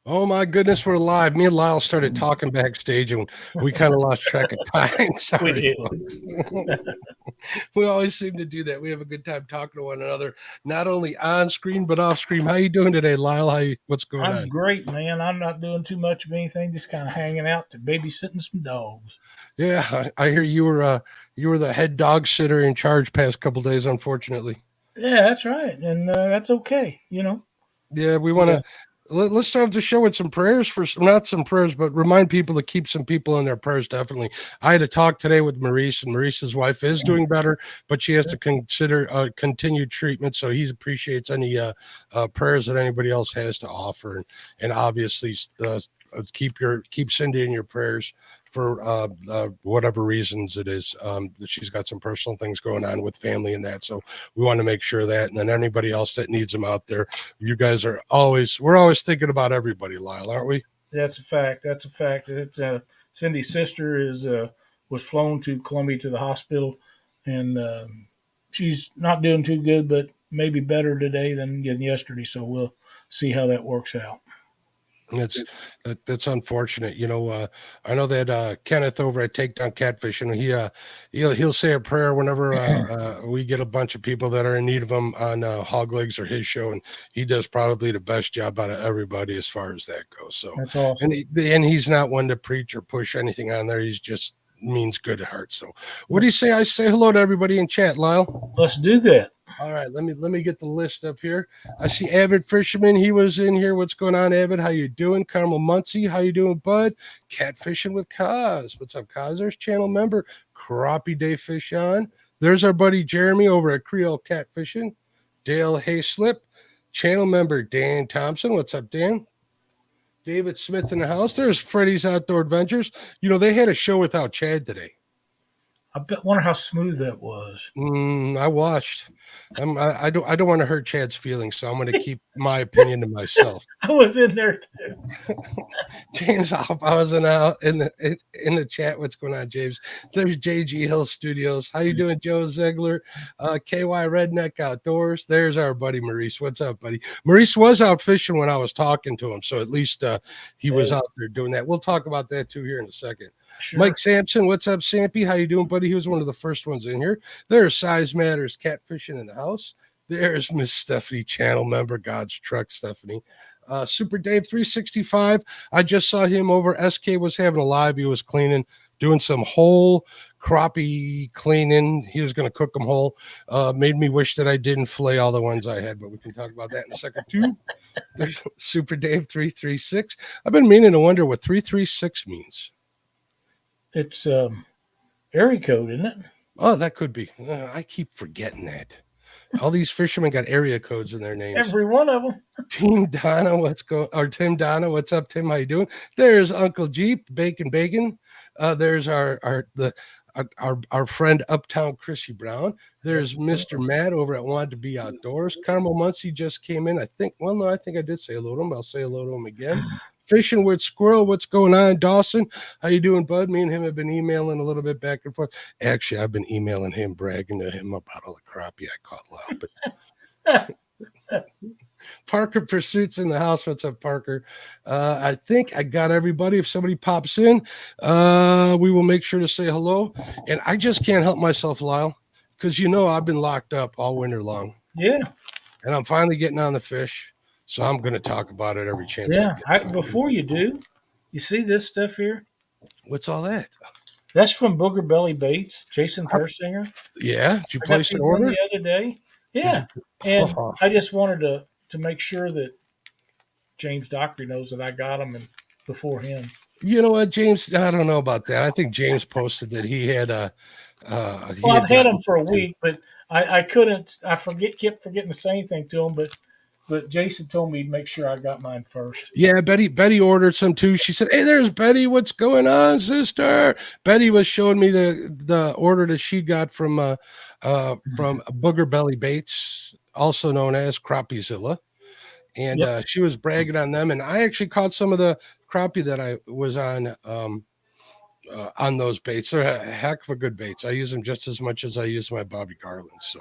Oh my goodness, we're live. Me and Lyle started talking backstage and we kind of lost track of time. We Sorry, did. folks. We always seem to do that. We have a good time talking to one another, not only on screen but off screen. How you doing today, Lyle? What's going I'm on? great, man. I'm not doing too much of anything, just kind of hanging out to babysitting some dogs. Yeah, I hear you were the head dog sitter in charge past couple days, unfortunately. Yeah, that's right, and that's okay. Yeah, we want Yeah, to let's start the show with some prayers for not some prayers, but remind people to keep some people in their prayers. Definitely. I had a talk today with Maurice, and Maurice's wife is doing better, but she has to consider continued treatment. So he appreciates any prayers that anybody else has to offer, and obviously keep Cindy in your prayers for whatever reasons it is. She's got some personal things going on with family and that, so we want to make sure that. And then anybody else that needs them out there, you guys we're always thinking about everybody, Lyle, aren't we? that's a fact. That's a fact. It's Cindy's sister is was flown to Columbia to the hospital, and she's not doing too good, but maybe better today than yesterday. So we'll see how that works out. It's that's unfortunate. I know that Kenneth over at Takedown Catfish, and he'll say a prayer whenever we get a bunch of people that are in need of them on Hog Legs or his show, and he does probably the best job out of everybody as far as that goes. So, That's and awesome. he's not one to preach or push anything on there. He's just means good at heart. So, what do you say? I say hello to everybody in chat, Lyle. Let's do that. All right, let me get the list up here. I see Avid Fisherman. He was in here. What's going on, Avid? How you doing? Carmel Muncie. How you doing, bud? Catfishing with Kaz. What's up, Kaz? There's channel member Crappie Day Fish on. There's our buddy Jeremy over at Creole Catfishing. Dale Hayslip, channel member Dan Thompson. What's up, Dan? David Smith in the house. There's Freddy's Outdoor Adventures. They had a show without Chad today. Wonder how smooth that was. I watched. I don't want to hurt Chad's feelings, so I'm going to keep my opinion to myself. I was in there too. James Hoffhausen out in the chat. What's going on, James? There's JG Hill Studios. How you doing, Joe Ziegler? KY Redneck Outdoors. There's our buddy Maurice. What's up, buddy? Maurice was out fishing when I was talking to him, so at least he was out there doing that. We'll talk about that too here in a second. Sure. Mike Sampson, what's up, Sampy? How you doing, buddy? He was one of the first ones in here. There's Size Matters Catfishing in the house. There's Miss Stephanie, channel member, God's Truck, Stephanie. Super Dave 365. I just saw him over. SK was having a live. He was cleaning, doing some whole crappie cleaning. He was going to cook them whole. Made me wish that I didn't fillet all the ones I had, but we can talk about that in a second too. There's Super Dave 336. I've been meaning to wonder what 336 means. It's area code, isn't it? Oh, that could be. I keep forgetting that. All these fishermen got area codes in their names. Every one of them. Team Donna, Tim Donna, what's up, Tim? How you doing? There's Uncle Jeep, Bacon. There's our friend Uptown Chrissy Brown. There's Mr. Matt over at Want to Be Outdoors. Carmel Muncie just came in. I think I did say hello to him. I'll say hello to him again. Fishing with Squirrel, what's going on? Dawson, how you doing, bud? Me and him have been emailing a little bit back and forth. Actually, I've been emailing him, bragging to him about all the crappie I caught Lyle. But Parker Pursuits in the house. What's up, Parker? I think I got everybody. If somebody pops in, we will make sure to say hello. And I just can't help myself, Lyle, because I've been locked up all winter long. Yeah. And I'm finally getting on the fish. So I'm going to talk about it every chance. Yeah. Before you do, you see this stuff here? What's all that? That's from Booger Belly Baits, Jason Persinger. Yeah. Did you place an order the other day? Yeah. And I just wanted to make sure that James Dockery knows that I got them and before him. You know what, James? I don't know about that. I think James posted that he had a. I've had them for a week, but I couldn't. Kept forgetting to say anything to him, but Jason told me to make sure I got mine first. Yeah, Betty ordered some too. She said, "Hey, there's Betty. What's going on, sister?" Betty was showing me the order that she got from Booger Belly Baits, also known as Crappie Zilla, and she was bragging on them. And I actually caught some of the crappie that I was on those baits. They're a heck of a good baits. I use them just as much as I use my Bobby Garlands. So,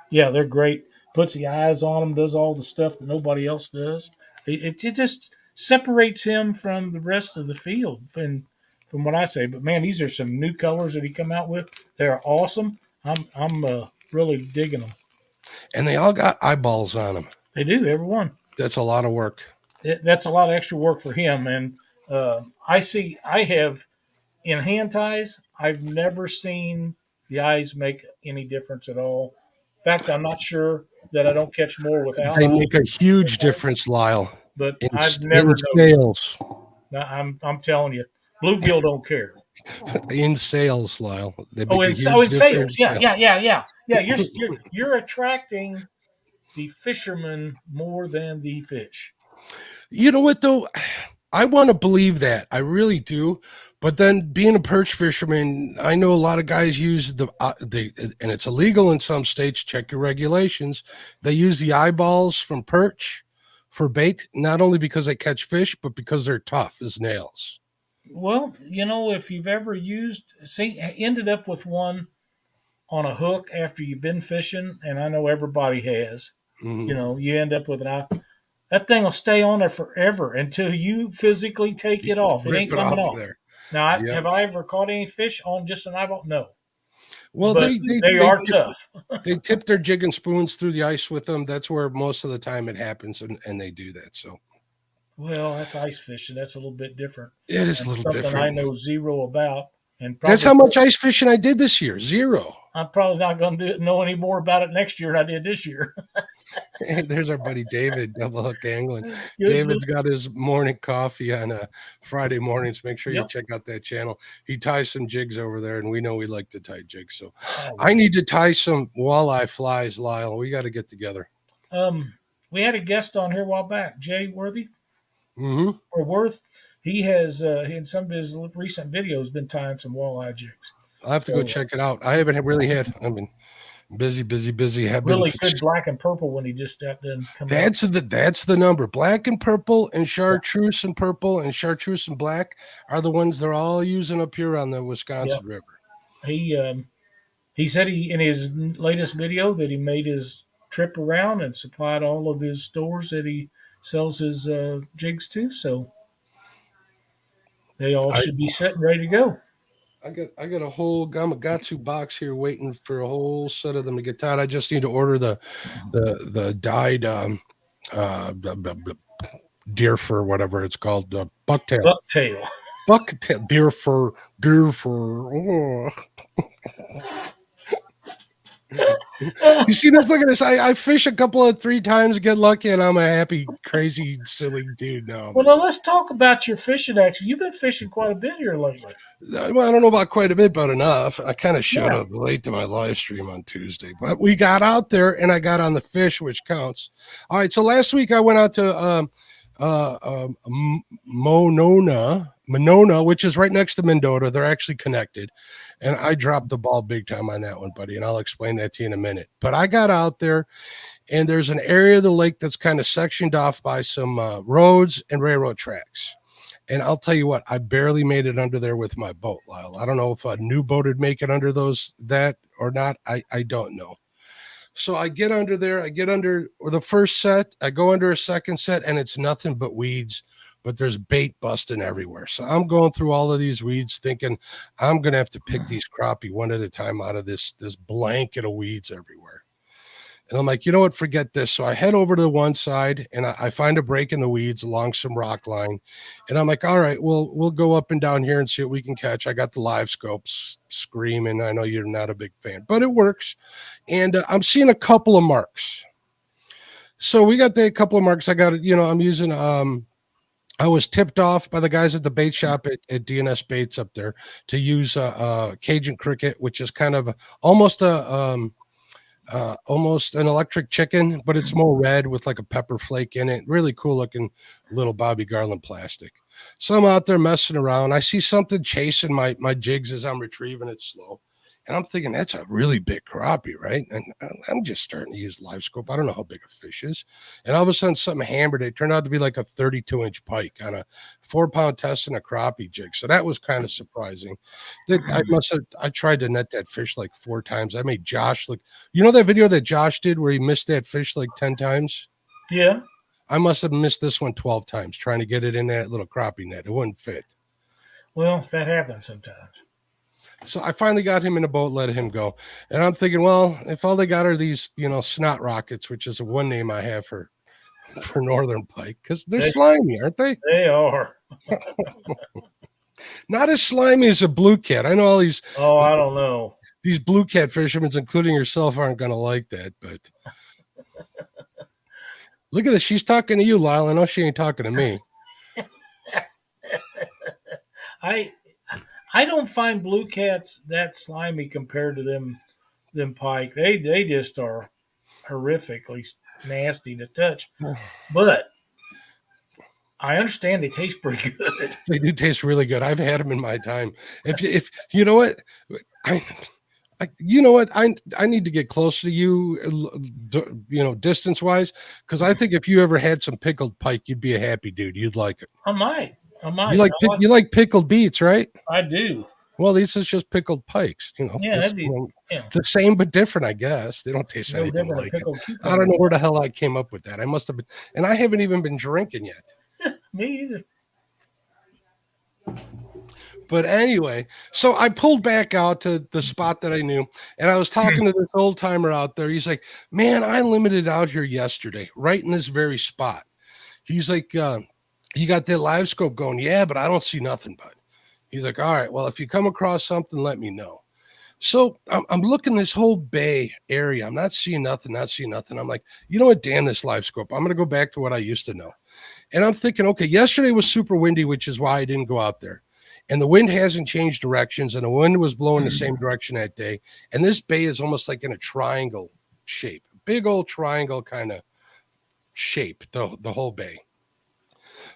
yeah, they're great. Puts the eyes on them, does all the stuff that nobody else does. It just separates him from the rest of the field. And from what I say, but man, these are some new colors that he come out with. They're awesome. I'm really digging them. And they all got eyeballs on them. They do, every one. That's a lot of work. That's a lot of extra work for him. And I have in hand ties, I've never seen the eyes make any difference at all. In fact, I'm not sure that I don't catch more without They eyes. make a huge difference, Lyle, But in, I've in never noticed. sales. I'm telling you, bluegill don't care. In sales, Lyle. They make Oh, a in huge sales, difference. yeah. You're attracting the fisherman more than the fish. You know what though? I want to believe that. I really do. But then being a perch fisherman, I know a lot of guys use the and it's illegal in some states, check your regulations. They use the eyeballs from perch for bait, not only because they catch fish, but because they're tough as nails. Well, if you've ever ended up with one on a hook after you've been fishing, and I know everybody has. Mhm. You end up with an eye. That thing will stay on there forever until you physically take it off. It Rip ain't it coming off off. there. Now, Yep. have I ever caught any fish on just an eyeball? No, Well, but they are tough. they tip their jig and spoons through the ice with them. That's where most of the time it happens, and they do that. So Well, that's ice fishing. That's a little bit different. it is a And little something I different. know zero about, and That's probably how much ice fishing I did this year. Zero. I'm probably not going to know any more about it next year than I did this year. Hey, there's our buddy David, Double Hook Angling. Good. David's got his morning coffee on Friday mornings. Make sure you Yep. check out that channel. He ties some jigs over there, and we know we like to tie jigs. So Oh, I need to tie some walleye flies, Lyle. We got to get together. we had a guest on here a while back, Jay Worthy Hmm. or Worth. He has in some of his recent videos been tying some walleye jigs. I'll have to go So check it out. I haven't really had. I mean, busy. Have been. really good black and purple when he just got done coming out. That's the number. Black and purple and chartreuse and purple and chartreuse and black are the ones they're all using up here on the Yeah. Wisconsin River. He said he in his latest video that he made his trip around and supplied all of his stores that he sells his jigs to. So they all I should be set and ready to go. I got a whole Gamakatsu box here waiting for a whole set of them to get tied. I just need to order the dyed deer fur, whatever it's called, bucktail. Bucktail. Bucktail deer fur. Oh. You see this? Look at this. I fish a couple of 3 times, get lucky, and I'm a happy, crazy, silly dude now. Well, now let's talk about your fishing action. You've been fishing quite a bit here lately. Well, I don't know about quite a bit, but enough. I kind of showed Yeah. up late to my live stream on Tuesday, but we got out there and I got on the fish, which counts. All right. So last week I went out to Monona, which is right next to Mendota. They're actually connected. And I dropped the ball big time on that one, buddy. And I'll explain that to you in a minute. But I got out there and there's an area of the lake that's kind of sectioned off by some roads and railroad tracks. And I'll tell you what, I barely made it under there with my boat, Lyle. I don't know if a new boat would make it under that or not. I don't know. So I get under there, I get under the first set, I go under a second set, and it's nothing but weeds, but there's bait busting everywhere. So I'm going through all of these weeds thinking I'm gonna have to pick these crappie one at a time out of this blanket of weeds everywhere. And I'm like, you know what? Forget this. So I head over to the one side and I find a break in the weeds along some rock line. And I'm like, all right, we'll go up and down here and see what we can catch. I got the live scopes screaming. I know you're not a big fan, but it works. And I'm seeing a couple of marks. So we got the couple of marks. I got it. I'm using, I was tipped off by the guys at the bait shop at DNS Baits up there to use Cajun cricket, which is kind of almost almost an electric chicken, but it's more red with like a pepper flake in it. Really cool looking little Bobby Garland plastic. So I'm out there messing around. I see something chasing my jigs as I'm retrieving it slow. And I'm thinking that's a really big crappie, right? And I'm just starting to use live scope. I don't know how big a fish is. And all of a sudden something hammered. It turned out to be like a 32-inch pike on a 4-pound test and a crappie jig. So that was kind of surprising. I tried to net that fish like 4 times. I made Josh look, that video that Josh did where he missed that fish like 10 times? Yeah. I must have missed this one 12 times trying to get it in that little crappie net. It wouldn't fit. Well, that happens sometimes. So I finally got him in a boat, let him go. And I'm thinking, well, if all they got are these, snot rockets, which is one name I have for northern pike, because they're slimy, aren't they? They are. Not as slimy as a blue cat. I know all these. Oh, I don't know. These blue cat fishermen, including yourself, aren't going to like that. But look at this. She's talking to you, Lyle. I know she ain't talking to me. I don't find blue cats that slimy compared to them pike. They just are horrifically nasty to touch. But I understand they taste pretty good. They do taste really good. I've had them in my time. If you know what, I need to get closer to you, distance wise, because I think if you ever had some pickled pike, you'd be a happy dude. You'd like it. I might. You like pickled beets, right? I do. Well, these is just pickled pikes. Yeah, the same but different, I guess. They don't taste anything like it. I don't know where the hell I came up with that. I must have been, and I haven't even been drinking yet. Me either. But anyway, so I pulled back out to the spot that I knew, and I was talking to this old timer out there. He's like, "Man, I limited out here yesterday, right in this very spot." He's like, "You got that live scope going?" "Yeah, but I don't see nothing, bud." He's like, "All right, well, if you come across something, let me know." So I'm looking this whole bay area. I'm not seeing nothing. I'm like, you know what? Damn this live scope. I'm going to go back to what I used to know. And I'm thinking, okay, yesterday was super windy, which is why I didn't go out there. And the wind hasn't changed directions, and the wind was blowing the same direction that day. And this bay is almost like in a triangle shape, big old triangle kind of shape, the whole bay.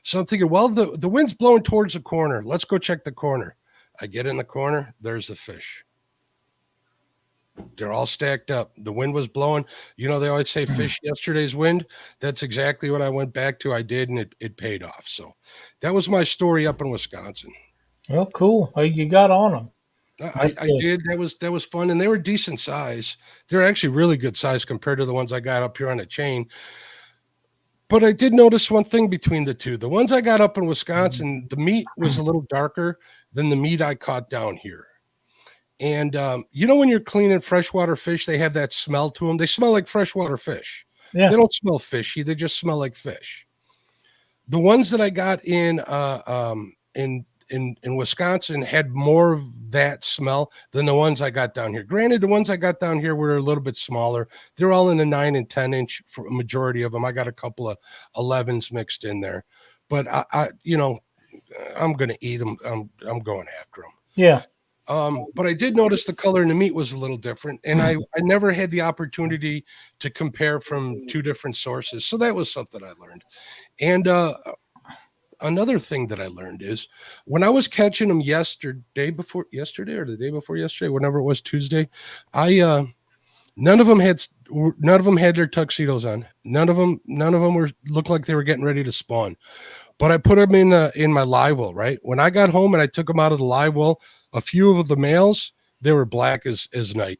So I'm thinking, well, the wind's blowing towards the corner. Let's go check the corner. I get in the corner. There's the fish. They're all stacked up. The wind was blowing. They always say fish yesterday's wind. That's exactly what I went back to. I did, and it paid off. So that was my story up in Wisconsin. Well, cool. You got on them. I did. That was fun, and they were decent size. They're actually really good size compared to the ones I got up here on a chain. But I did notice one thing between the two. The ones I got up in Wisconsin, the meat was a little darker than the meat I caught down here. And when you're cleaning freshwater fish, they have that smell to them. They smell like freshwater fish. Yeah. They don't smell fishy. They just smell like fish. The ones that I got in Wisconsin had more of that smell than the ones I got down here. Granted, the ones I got down here were a little bit smaller. They're all in the 9 and 10 inch for a majority of them. I got a couple of 11s mixed in there, but I'm going to eat them. I'm going after them. Yeah. But I did notice the color in the meat was a little different, and I never had the opportunity to compare from two different sources. So that was something I learned. And another thing that I learned is when I was catching them yesterday or the day before yesterday, whenever it was Tuesday, none of them had their tuxedos on. None of them looked like they were getting ready to spawn. But I put them in my live well, right? When I got home and I took them out of the live well, a few of the males, they were black as night.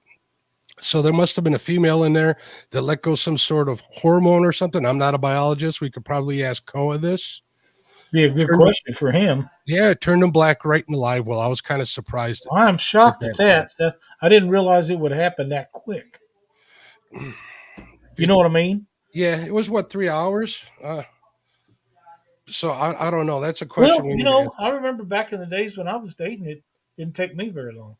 So there must have been a female in there that let go some sort of hormone or something. I'm not a biologist. We could probably ask Koa this. Be a good question for him. Yeah, it turned them black right in the live well. I was kind of surprised. I'm shocked at that. I didn't realize it would happen that quick. You know what I mean? Yeah, it was 3 hours? So I don't know. That's a question. Well, I remember back in the days when I was dating, it didn't take me very long.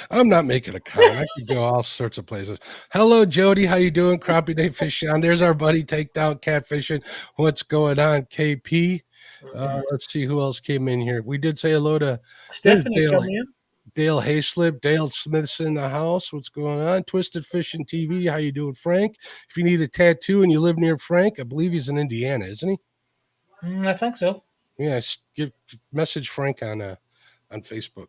I'm not making a comment. I could go all sorts of places. Hello, Jody. How you doing? Crappie Day Fish on. There's our buddy Take Out Catfishing. What's going on, KP? Let's see who else came in here. We did say hello to Stephanie come in. Dale Hayslip, Dale Smith's in the house. What's going on? Twisted Fishing TV. How you doing, Frank? If you need a tattoo and you live near Frank, I believe he's in Indiana, isn't he? I think so. Yeah, message Frank on Facebook.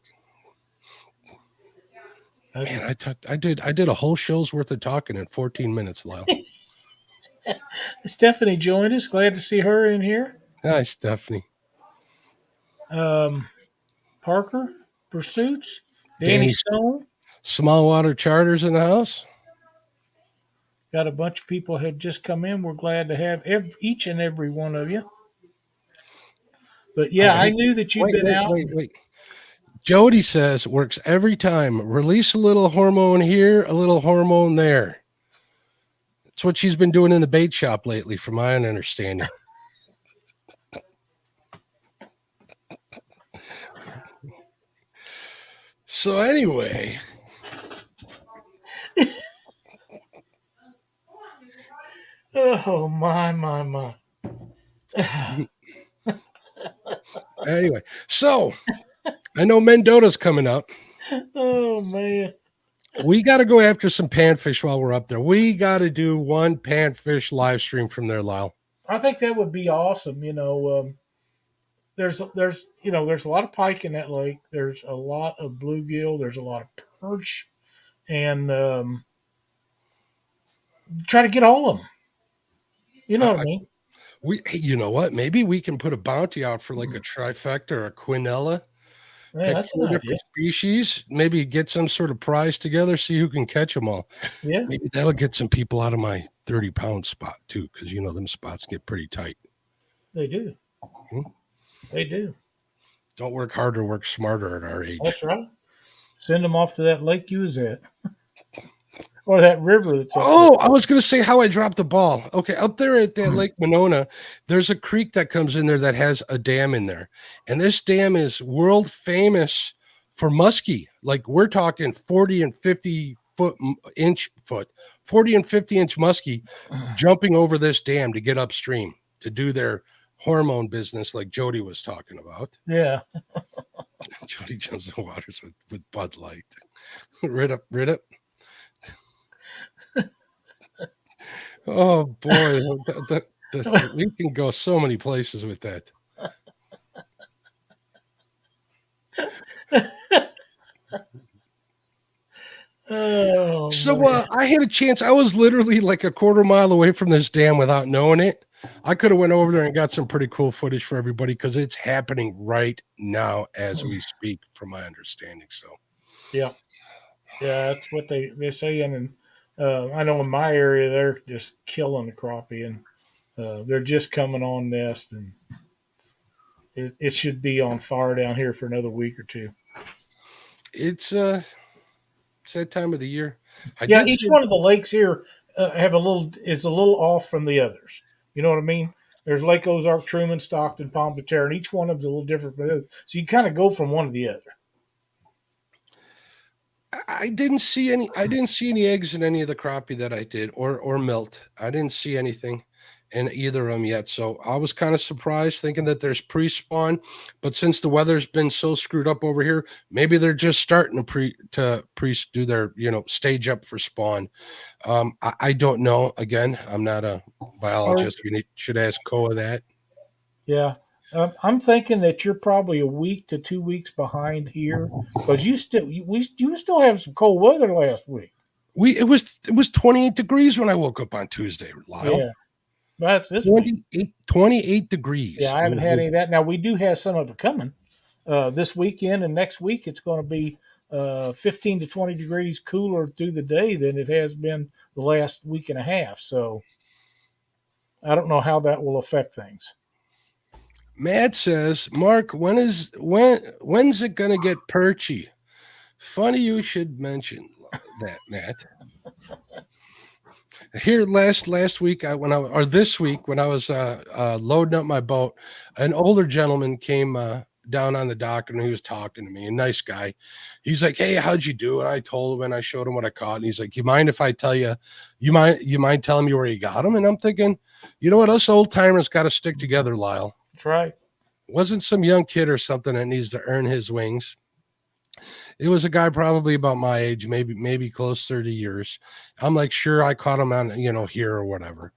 Man, I did a whole show's worth of talking in 14 minutes, Lyle. Stephanie joined us. Glad to see her in here. Hi, Stephanie. Parker Pursuits. Danny Stone. Small Water Charters in the house. Got a bunch of people had just come in. We're glad to have each and every one of you. But yeah, Oh, I knew that you'd wait, been wait, out. wait, wait. Jody says works every time. Release a little hormone here, a little hormone there. That's what she's been doing in the bait shop lately, from my understanding. So anyway, Oh my. anyway, so I know Mendota's coming up. Oh man. We got to go after some panfish while we're up there. We got to do one panfish live stream from there, Lyle. I think that would be awesome. There's there's a lot of pike in that lake. There's a lot of bluegill. There's a lot of perch, and try to get all of them. You know what I mean? Hey, you know what? Maybe we can put a bounty out for like a trifecta or a quinella. Yeah, Pick that's an 4 idea. different species. Maybe get some sort of prize together. See who can catch them all. Yeah, Maybe that'll get some people out of my 30-pound spot too, because them spots get pretty tight. they do. Hmm? They do. Don't work harder, work smarter at our age. That's right. Send them off to that lake you was at, or that river that's up Oh, I was going to say how I dropped the ball. Okay, up there at that Lake Monona, there's a creek that comes in there that has a dam in there. And this dam is world famous for muskie. Like we're talking 40 and 50 inch 40 and 50 inch muskie jumping over this dam to get upstream to do their hormone business like Jody was talking about. there. Yeah. Jody jumps in waters with Bud Light. Rid up. Oh boy, we can go so many places with that. Oh, So man. I had a chance. I was literally like a quarter mile away from this dam without knowing it. I could have went over there and got some pretty cool footage for everybody because it's happening right now as we speak, from my understanding. So Yeah, that's what they say. And I know in my area they're just killing the crappie, and they're just coming on nest, and it should be on fire down here for another week or two. it's that time of the year. I Yeah, did each see. one of the lakes here have is a little off from the others. You know what I mean? There's Lake Ozark, Truman, Stockton, Palm de Terre, and each one of them's a little different from the other. So you kind of go from one to the other. I didn't see any. I didn't see any eggs in any of the crappie that I did, or milt. I didn't see anything in either of them yet. So I was kind of surprised, thinking that there's pre-spawn. But since the weather's been so screwed up over here, maybe they're just starting to do their stage up for spawn. I don't know. Again, I'm not a biologist. We should ask Koa that. Yeah. I'm thinking that you're probably a week to 2 weeks behind here because you still have some cold weather last week. It was 28 degrees when I woke up on Tuesday, Lyle. Yeah, that's this week. 28 degrees. Yeah, I haven't had any of that. Now we do have some of it coming this weekend and next week. It's going to be 15 to 20 degrees cooler through the day than it has been the last week and a half. So I don't know how that will affect things. Matt says, Mark, when's it gonna get perchy? Funny you should mention that, Matt. Here last week, this week when I was loading up my boat, an older gentleman came down on the dock and he was talking to me. A nice guy. He's like, "Hey, how'd you do?" And I told him and I showed him what I caught. And he's like, "You mind if I tell you? You mind telling me where you got him?" And I'm thinking, you know what? Us old timers got to stick together, Lyle. That's right. It wasn't some young kid or something that needs to earn his wings. It was a guy probably about my age, maybe close 30 years. I'm like, sure, I caught him on, here or whatever.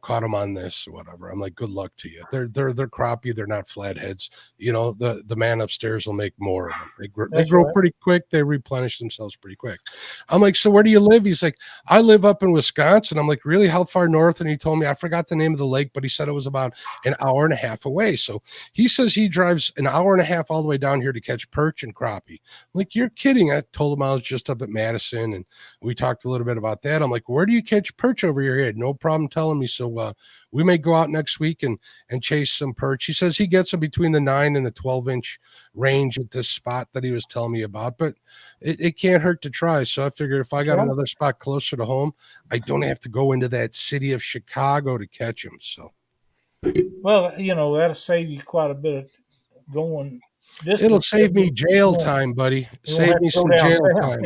caught them on this or whatever. I'm like, good luck to you. They're crappie. They're not flatheads. The man upstairs will make more of them. They That's grow right. pretty quick. They replenish themselves pretty quick. I'm like, so where do you live? He's like, I live up in Wisconsin. I'm like, really? How far north? And he told me, I forgot the name of the lake, but he said it was about an hour and a half away. So he says he drives an hour and a half all the way down here to catch perch and crappie. I'm like, you're kidding. I told him I was just up at Madison, and we talked a little bit about that. I'm like, where do you catch perch over here? He had no problem telling me. So we may go out next week and chase some perch. He says he gets them between the 9 and the 12-inch range at this spot that he was telling me about, but it can't hurt to try. So I figured if I got another spot closer to home, I don't have to go into that city of Chicago to catch them. So, Well, that'll save you quite a bit of going distance. it'll save me jail time, buddy. Save me some jail time.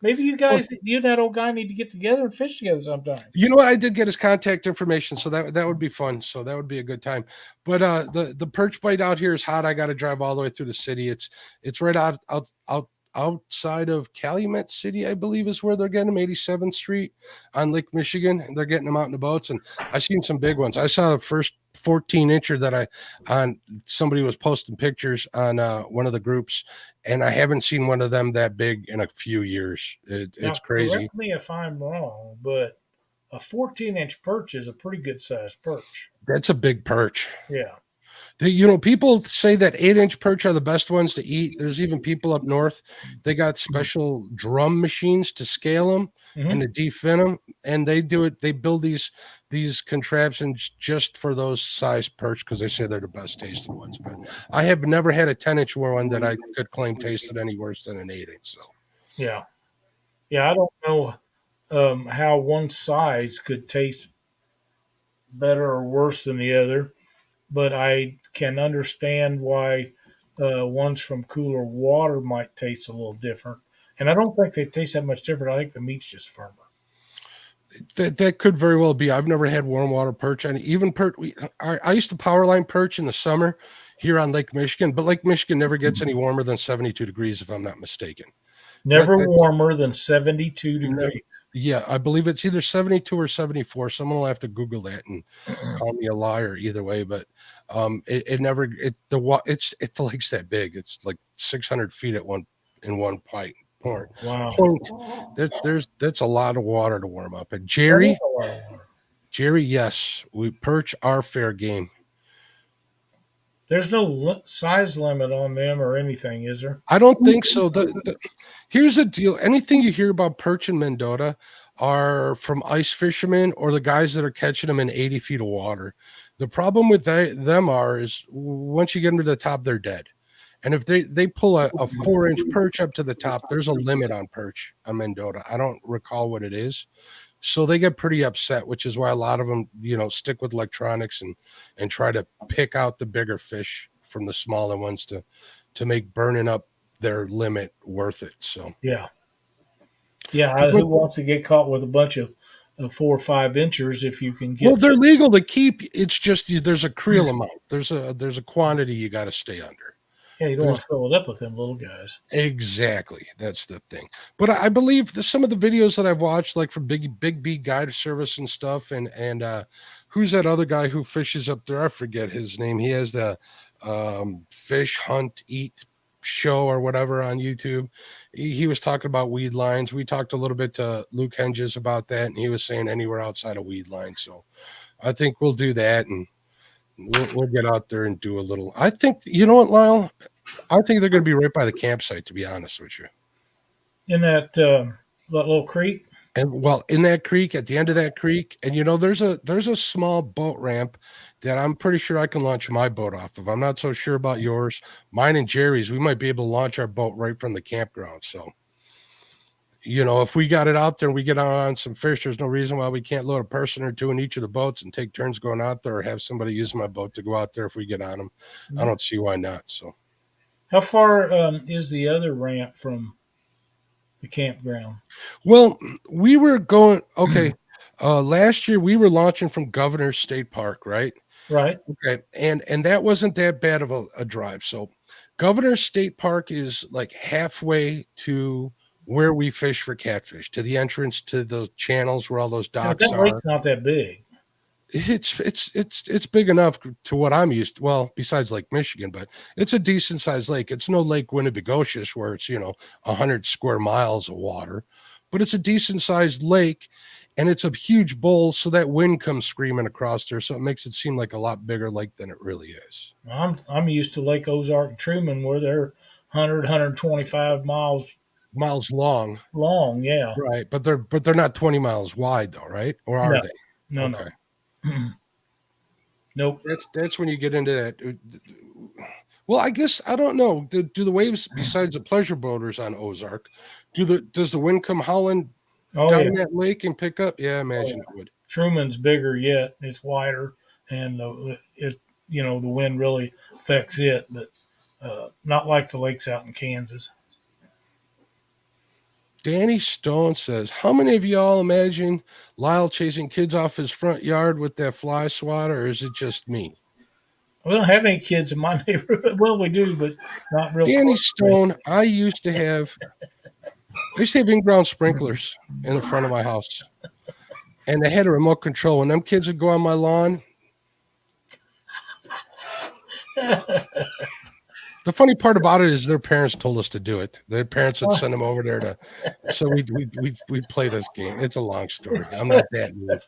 Maybe you guys, you and that old guy need to get together and fish together sometime. You know what? I did get his contact information, so that would be fun. So that would be a good time. But the perch bite out here is hot. I got to drive all the way through the city. It's right outside of Calumet City, I believe, is where they're getting them. 87th Street on Lake Michigan, and they're getting them out in the boats. And I seen some big ones. I saw the first 14-incher that somebody was posting pictures on one of the groups, and I haven't seen one of them that big in a few years. It's crazy. Correct me if I'm wrong, but a 14-inch perch is a pretty good sized perch. That's a big perch. Yeah. People say that 8-inch perch are the best ones to eat. There's even people up north, they got special drum machines to scale them and to defin them, and they do it. They build these contraptions just for those size perch because they say they're the best tasting ones. But I have never had a 10-inch one that I could claim tasted any worse than an 8-inch. So yeah, I don't know how one size could taste better or worse than the other, but I can understand why ones from cooler water might taste a little different. And I don't think they taste that much different. I think the meat's just firmer. That could very well be. I've never had warm water perch, and even perch. I used to power line perch in the summer here on Lake Michigan, but Lake Michigan never gets any warmer than 72 degrees, if I'm not mistaken. Never warmer than 72 degrees. Never, yeah, I believe it's either 72 or 74. Someone will have to Google that and call me a liar either way. But the lake's that big. It's like 600 feet in one point. Wow. That's a lot of water to warm up. And Jerry, yes, we perch are fair game. There's no size limit on them or anything, is there? I don't think so. Here's the deal. Anything you hear about perch in Mendota are from ice fishermen or the guys that are catching them in 80 feet of water. The problem with them is once you get them to the top, they're dead. And if they pull a 4-inch perch up to the top, there's a limit on perch on Mendota. I don't recall what it is. So they get pretty upset, which is why a lot of them, stick with electronics and try to pick out the bigger fish from the smaller ones to make burning up their limit worth it. So yeah. Who wants to get caught with a bunch of 4 or 5 inchers if you can get? Well, they're legal to keep. It's just there's a creel amount. There's a quantity you got to stay under. Yeah, you don't want to fill it up with them little guys. Exactly. That's the thing. But I believe some of the videos that I've watched, like from Big B Guide Service and stuff, and who's that other guy who fishes up there? I forget his name. He has the Fish Hunt Eat show or whatever on YouTube. He was talking about weed lines. We talked a little bit to Luke Henges about that, and he was saying anywhere outside of weed lines. So I think we'll do that, and we'll get out there and do a little. I think, you know what, Lyle? I think they're going to be right by the campsite, to be honest with you. In that little creek? And in that creek, at the end of that creek, and there's a small boat ramp that I'm pretty sure I can launch my boat off of. I'm not so sure about yours. Mine and Jerry's, we might be able to launch our boat right from the campground. So, if we got it out there and we get on some fish, there's no reason why we can't load a person or two in each of the boats and take turns going out there, or have somebody use my boat to go out there if we get on them. I don't see why not. So, how far is the other ramp from the campground? Well, we were going, okay. Last year we were launching from Governor's State Park, right? Right. Okay. And that wasn't that bad of a drive. So Governor's State Park is like halfway to where we fish for catfish, to the entrance to those channels where all those Yeah, docks that are. lake's not that big. It's big enough to what I'm used to. Well, besides Lake Michigan, but it's a decent sized lake. It's no Lake Winnibigocious where it's 100 square miles of water, but it's a decent sized lake, and it's a huge bowl, so that wind comes screaming across there, so it makes it seem like a lot bigger lake than it really is. I'm used to Lake Ozark and Truman where they're 100, 125 miles Miles long, long. Yeah. right? But they're not 20 miles wide though, right? Or are No, they? no, Okay. no. Nope. That's when you get into that. Well, I guess I don't know. Do the waves, besides the pleasure boaters on Ozark, does the wind come howling Oh, down yeah. that lake and pick up? Yeah, I Oh, imagine yeah. it would. Truman's bigger yet. It's wider, and the wind really affects it, but not like the lakes out in Kansas. Danny Stone says, "How many of y'all imagine Lyle chasing kids off his front yard with that fly swatter, or is it just me?" We don't have any kids in my neighborhood. Well, we do, but not real Danny close to me. Stone, I used to have in-ground sprinklers in the front of my house, and they had a remote control. When them kids would go on my lawn, the funny part about it is their parents told us to do it. Their parents would send them over there so we play this game. It's a long story. I'm not that mean.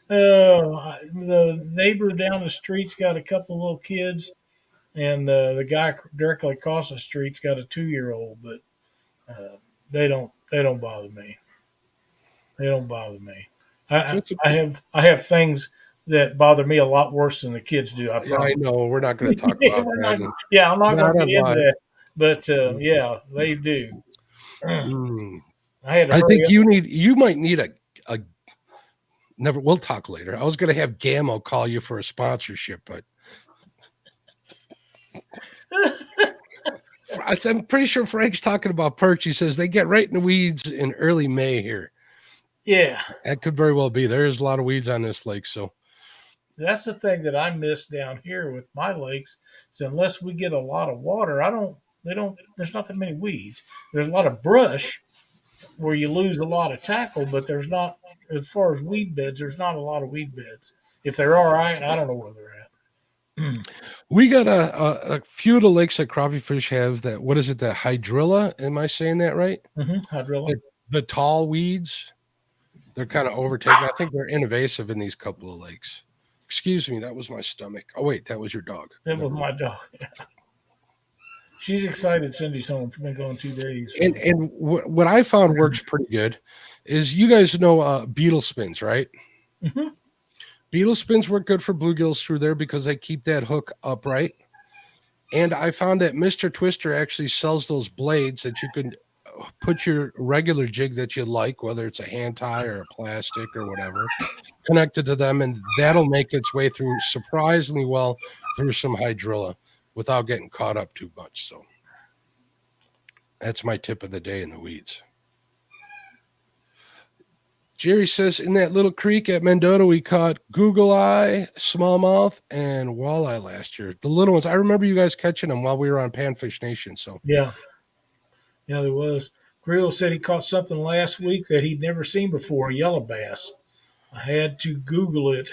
The neighbor down the street's got a couple of little kids, and the guy directly across the street's got a 2-year-old. But they don't bother me. They don't bother me. So I, it's a, I have things that bother me a lot worse than the kids do. I yeah, I promise. know we're not going to talk Yeah, about that. And I'm not not going to on get into live. that. But yeah, they do. Mm. I had to I hurry think up. you might need a never. We'll talk later. I was going to have Gammo call you for a sponsorship, but I'm pretty sure Frank's talking about perch. He says they get right in the weeds in early May here. Yeah, That could very well be. There's a lot of weeds on this lake, so that's the thing that I miss down here with my lakes. So unless we get a lot of water, I don't. They don't. There's not that many weeds. There's a lot of brush where you lose a lot of tackle, but there's not as far as weed beds. There's not a lot of weed beds. If they're all right, I don't know where they're at. we got a few of the lakes that crappie fish have that. What is it? The hydrilla? Am I saying that right? Hydrilla. The tall weeds. They're kind of overtaken. I think they're invasive in these couple of lakes. Excuse me, that was my stomach. Oh wait, that was your dog. That was my dog. She's excited. Cindy's home. She's been gone 2 days. So. And what I found works pretty good is you guys know beetle spins, right? Mhm. Beetle spins work good for bluegills through there because they keep that hook upright. And I found that Mr. Twister actually sells those blades that you can put your regular jig that you like, whether it's a hand tie or a plastic or whatever, connected to them, and that'll make its way through surprisingly well through some hydrilla without getting caught up too much. So that's my tip of the day in the weeds. Jerry says in that little creek at Mendota, we caught Google Eye, smallmouth, and walleye last year. The little ones, I remember you guys catching them while we were on Panfish Nation. So Yeah, there was. Grillo said he caught something last week that he'd never seen before, a yellow bass. I had to Google it.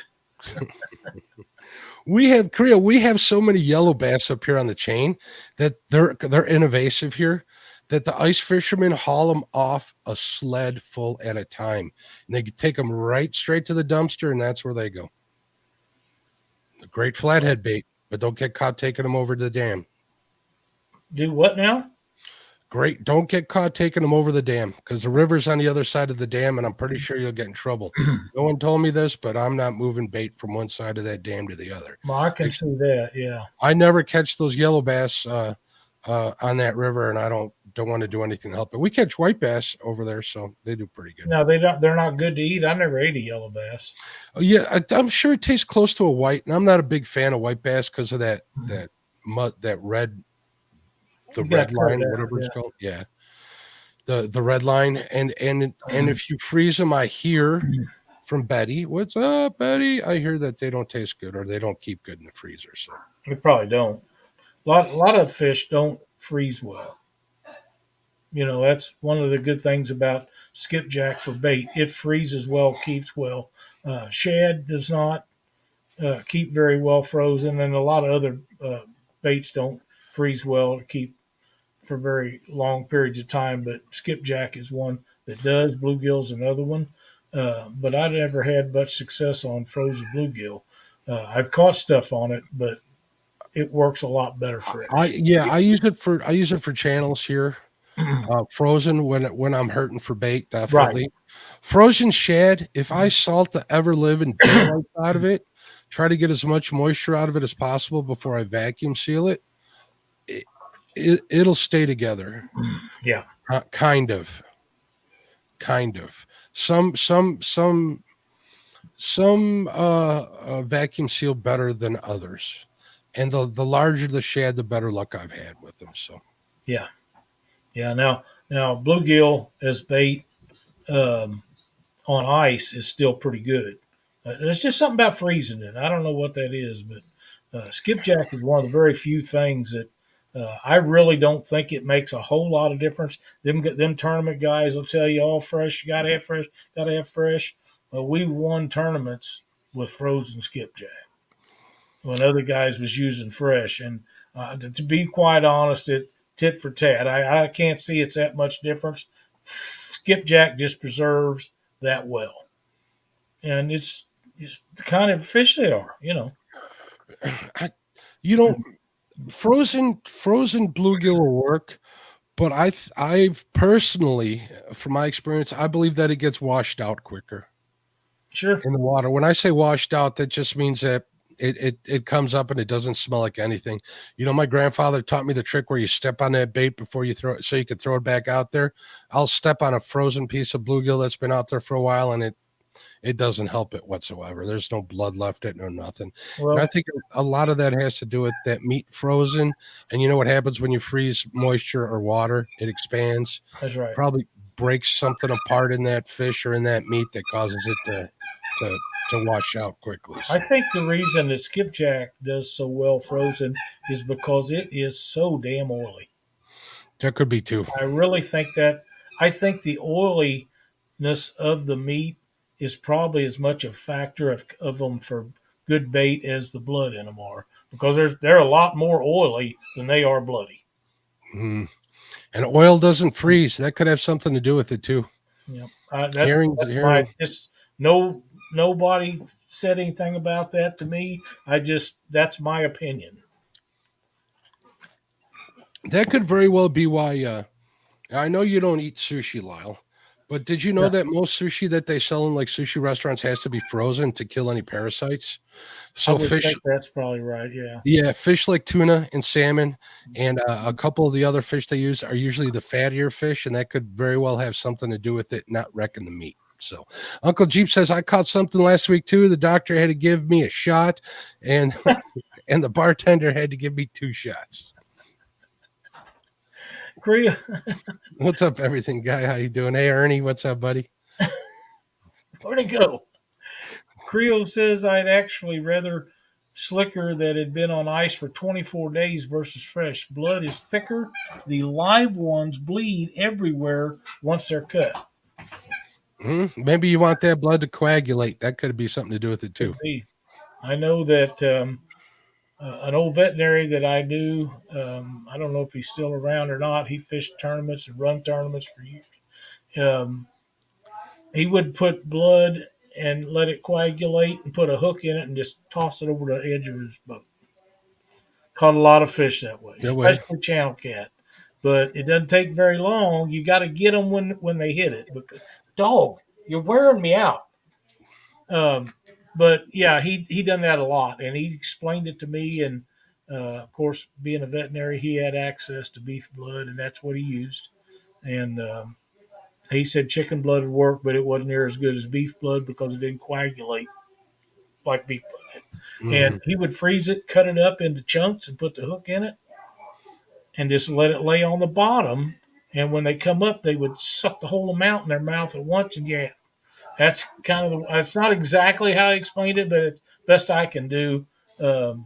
we have so many yellow bass up here on the chain that they're invasive here, that the ice fishermen haul them off a sled full at a time, and they take them right straight to the dumpster, and that's where they go. A great flathead bait, but don't get caught taking them over to the dam. Do what now? Great, don't get caught taking them over the dam because the river's on the other side of the dam, and I'm pretty sure you'll get in trouble. No one told me this, but I'm not moving bait from one side of that dam to the other. Well, I can see that. Yeah. I never catch those yellow bass on that river, and I don't want to do anything to help it. We catch white bass over there, so they do pretty good. No, they don't. They're not good to eat. I never ate a yellow bass. Oh, yeah, I'm sure it tastes close to a white, and I'm not a big fan of white bass because of that mud, that red, the red line, whatever it's called. Yeah, the red line, and if you freeze them, I hear from Betty, "What's up, Betty?" I hear that they don't taste good or they don't keep good in the freezer. So They probably don't. A lot of fish don't freeze well. That's one of the good things about skipjack for bait. It freezes well, keeps well. Shad does not keep very well frozen, and a lot of other baits don't freeze well to keep for very long periods of time. But skipjack is one that does. Bluegill's another one. But I never had much success on frozen bluegill. I've caught stuff on it, but it works a lot better I fresh. yeah, I use it for channels here. Frozen when I'm hurting for bait, Right. definitely. Frozen shad, if I salt the ever living daylight out of it, try to get as much moisture out of it as possible before I vacuum seal it, it, it'll stay together. Yeah. Kind of, kind of. Some vacuum seal better than others, and the larger the shad, the better luck I've had with them. So Yeah. Yeah. Now bluegill as bait um, on ice is still pretty good. There's just something about freezing it. I don't know what that is, but skipjack is one of the very few things that I really don't think it makes a whole lot of difference. Them tournament guys will tell you all fresh, you gotta have fresh, gotta have fresh. Well, we won tournaments with frozen skipjack when other guys was using fresh. And to be quite honest, it tit for tat. I can't see it's that much difference. Skipjack just preserves that well, and it's the kind of fish they are. I, you don't frozen bluegill will work, but I've personally, from my experience, I believe that it gets washed out quicker Sure, in the water. When I say washed out, that just means that it comes up and it doesn't smell like anything. My grandfather taught me the trick where you step on that bait before you throw it, so you can throw it back out there. I'll step on a frozen piece of bluegill that's been out there for a while, and it doesn't help it whatsoever. There's no blood left in it or nothing. And I well, think a lot of that has to do with that meat frozen. And you know what happens when you freeze moisture or water? It expands. that's right. Probably breaks something apart in that fish or in that meat that causes it to wash out quickly. I So think the reason that skipjack does so well frozen is because it is so damn oily. that could be too. I really think that. I think the oiliness of the meat is probably as much a factor of them for good bait as the blood in them are, because they're a lot more oily than they are bloody. Mm. And oil doesn't freeze. That could have something to do with it too. Yeah, that's my Herring. just nobody said anything about that to me. That's my opinion. That could very well be why. I know you don't eat sushi, Lyle, but did you know Yeah, that most sushi that they sell in like sushi restaurants has to be frozen to kill any parasites? I So would fish, think that's probably right. Yeah, yeah, fish like tuna and salmon, and a couple of the other fish they use are usually the fattier fish, and that could very well have something to do with it not wrecking the meat. So Uncle Jeep says I caught something last week too. The doctor had to give me a shot, and and the bartender had to give me 2 shots. Korea. What's up, everything guy? How you doing? Hey, Ernie, what's up, buddy? Where'd it go? Creel says I'd actually rather slicker that had been on ice for 24 days versus fresh. Blood is thicker. The live ones bleed everywhere once they're cut. Maybe you want that blood to coagulate. That could be something to do with it too. Could be. I know that an old veterinary that I knew, I don't know if he's still around or not. He fished tournaments and run tournaments for years. Um, he would put blood and let it coagulate and put a hook in it and just toss it over the edge of his boat. Caught a lot of fish that way, That way. especially channel cat. But it doesn't take very long. You got to get them when they hit it. Because, dog, you're wearing me out. Um, but yeah, he done that a lot, and he explained it to me. And of course, being a veterinary, he had access to beef blood, and that's what he used. And he said chicken blood would work, but it wasn't near as good as beef blood because it didn't coagulate like beef blood. And Mhm. he would freeze it, cut it up into chunks, and put the hook in it, and just let it lay on the bottom. And when they come up, they would suck the whole amount in their mouth at once. And yeah, that's kind of that's not exactly how I explained it, but it's best I can do to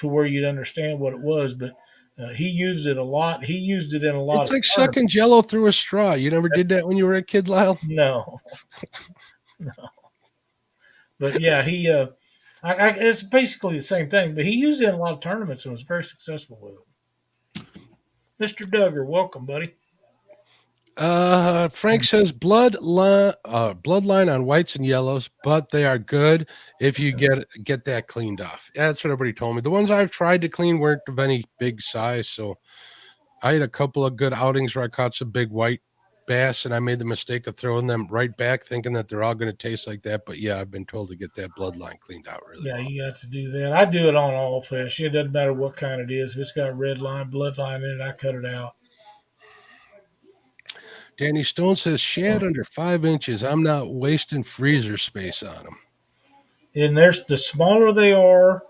where you'd understand what it was. But He used it a lot. He used it in a lot It's of like sucking tournaments. Jello through a straw. You never did That's that when you were a kid, Lyle? no, but yeah, he. It's basically the same thing, but he used it in a lot of tournaments and was very successful with it. Mr. Duggar, welcome, buddy. Frank says bloodline on whites and yellows, but they are good if you get that cleaned off. Yeah, that's what everybody told me. The ones I've tried to clean weren't of any big size, so I had a couple of good outings where I caught some big white bass, and I made the mistake of throwing them right back, thinking that they're all going to taste like that. But yeah, I've been told to get that bloodline cleaned out really Yeah, well. you have to do that. I do it on all fish. It doesn't matter what kind it is. If it's got red line, blood line in it, I cut it out. Danny Stone says shad under 5 inches. I'm not wasting freezer space on them. And there's the smaller they are,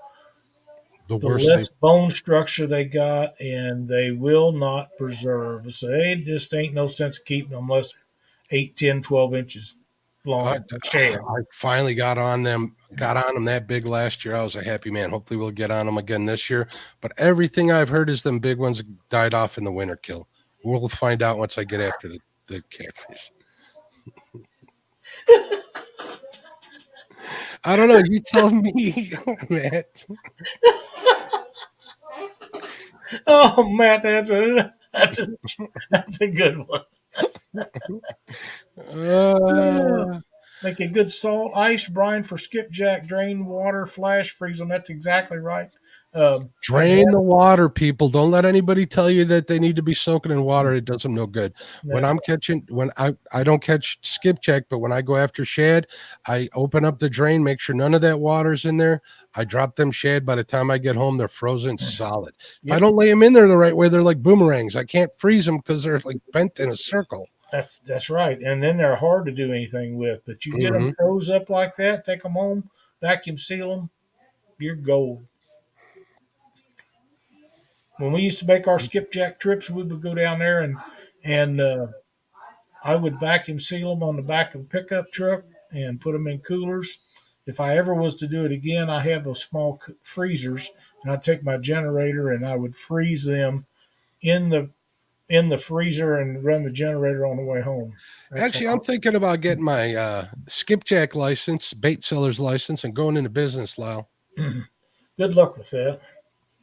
The the worst they less bone structure they got, and they will not preserve. So they just ain't no sense of keeping them unless they're 8, 10, 12 inches I, long. Shad. I finally got on them that big last year. I was a happy man. Hopefully we'll get on them again this year. But everything I've heard is them big ones died off in the winter kill. We'll find out once I get after the catfish. I don't know. You tell me, Matt. Oh, Matt, that's a good one. Uh, Make a good salt ice brine for skipjack, drain water, flash freeze them. That's exactly right. I Drain the water, people. Don't let anybody tell you that they need to be soaking in water. It does them no good. that's When I don't catch skipjack, but when I go after shad, I open up the drain, make sure none of that water's in there. I drop them shad. By the time I get home, they're frozen solid. If I yep. don't lay them in there the right way, they're like boomerangs. I can't freeze them because they're like bent in a circle. That's right. And then they're hard to do anything with. But you get them Hmm. froze up like that, take them home, vacuum seal them, you're gold. When we used to make our skipjack trips, we would go down there and I would vacuum seal them on the back of the pickup truck and put them in coolers. If I ever was to do it again, I have those small freezers, and I'd take my generator and I would freeze them in the freezer and run the generator on the way home. That's Actually, I'm how. thinking about getting my skipjack license, bait seller's license, and going into business, Lyle. Good luck with that.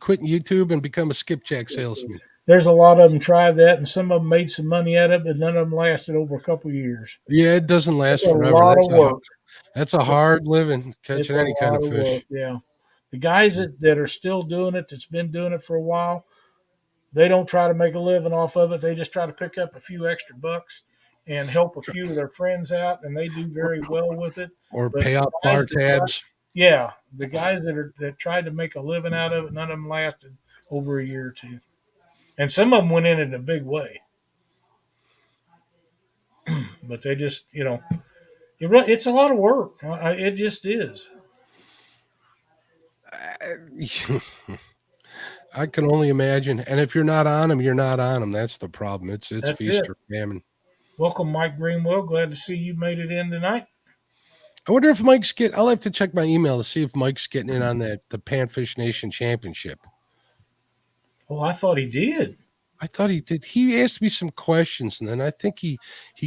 Quit YouTube and become a skipjack salesman. There's a lot of them tried that, and some of them made some money at it, but none of them lasted over a couple of years. Yeah, it doesn't It's last a forever. lot of work. That's a hard living It's catching a any kind lot of of work. fish. Yeah, the guys that are still doing it, that's been doing it for a while, they don't try to make a living off of it. They just try to pick up a few extra bucks and help a few of their friends out, and they do very well with it. Or But pay the off bar guys that try, tabs. yeah, the guys that tried to make a living out of it, none of them lasted over a year or two, and some of them went in a big way. But they just, it's a lot of work. It just is. I can only imagine. And if you're not on them, you're not on them. That's the problem. It's That's feast it. or famine. Welcome, Mike Greenwell. Glad to see you made it in tonight. I wonder if Mike's get. I'll have to check my email to see if Mike's getting in on the Panfish Nation Championship. Oh, I thought he did. I thought he did. He asked me some questions, and then I think he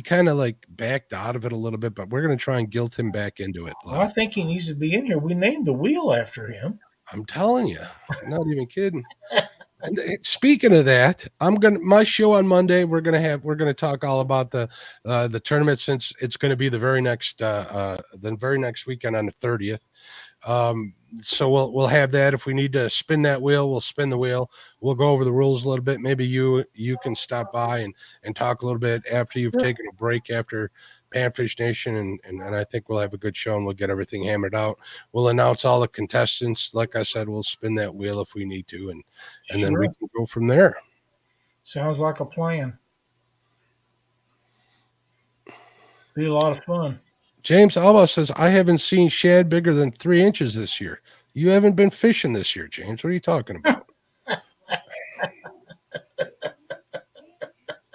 kind of like backed out of it a little bit. But we're gonna try and guilt him back into it. Well, I Lyle. think he needs to be in here. We named the wheel after him. I'm telling you, I'm not even kidding. And speaking of that, I'm gonna my show on Monday. We're gonna talk all about the tournament since it's gonna be the very next weekend on the 30th. Um, so we'll have that. If we need to spin that wheel, we'll spin the wheel. We'll go over the rules a little bit. Maybe you can stop by and talk a little bit after you've Sure. taken a break after Panfish Nation, and I think we'll have a good show and we'll get everything hammered out. We'll announce all the contestants. Like I said, we'll spin that wheel if we need to, and then we Sure. can go from there. Sounds like a plan. Be a lot of fun. James Alba says, I haven't seen shad bigger than 3 inches this year. You haven't been fishing this year, James. What are you talking about?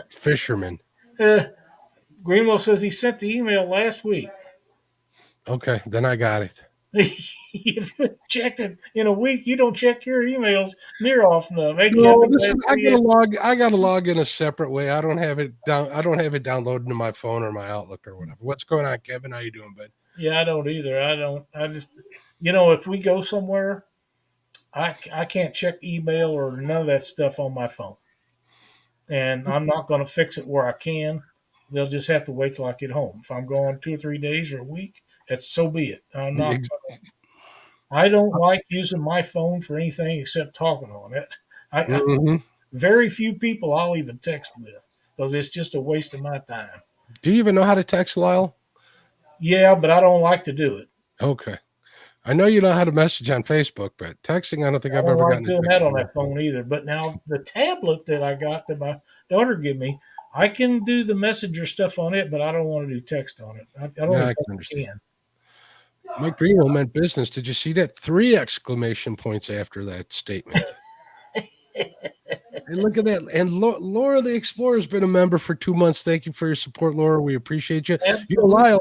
Fisherman. Uh, Greenwell says he sent the email last week. Okay, then I got it. If you checked it in a week, you don't check your emails near often enough. Hey, No, Kevin, this glad is to I see gotta you. log. I gotta log in a separate way. I don't have it down. I don't have it downloaded to my phone or my Outlook or whatever. What's going on, Kevin? How you doing, bud? Yeah, I don't either. I don't. I just, if we go somewhere, I can't check email or none of that stuff on my phone. And I'm not going to fix it where I can. They'll just have to wait till I get home. If I'm gone 2 or 3 days or a week, that's so be it. I'm not. I don't like using my phone for anything except talking on it. I Mhm. very few people I'll even text with because it's just a waste of my time. Do you even know how to text, Lyle? Yeah, but I don't like to do it. Okay. I know you know how to message on Facebook, but texting, I don't think I I've don't ever like gotten a doing text that on from you. that phone either. But now the tablet that I got that my daughter gave me, I can do the messenger stuff on it, but I don't want to do text on it. I don't Yeah, even I think can I understand. can. Mike Greenwell meant business. Did you see that? 3 exclamation points after that statement. And look at that. And Laura the Explorer has been a member for 2 months. Thank you for your support, Laura. We appreciate you. You know, Absolutely. Lyle,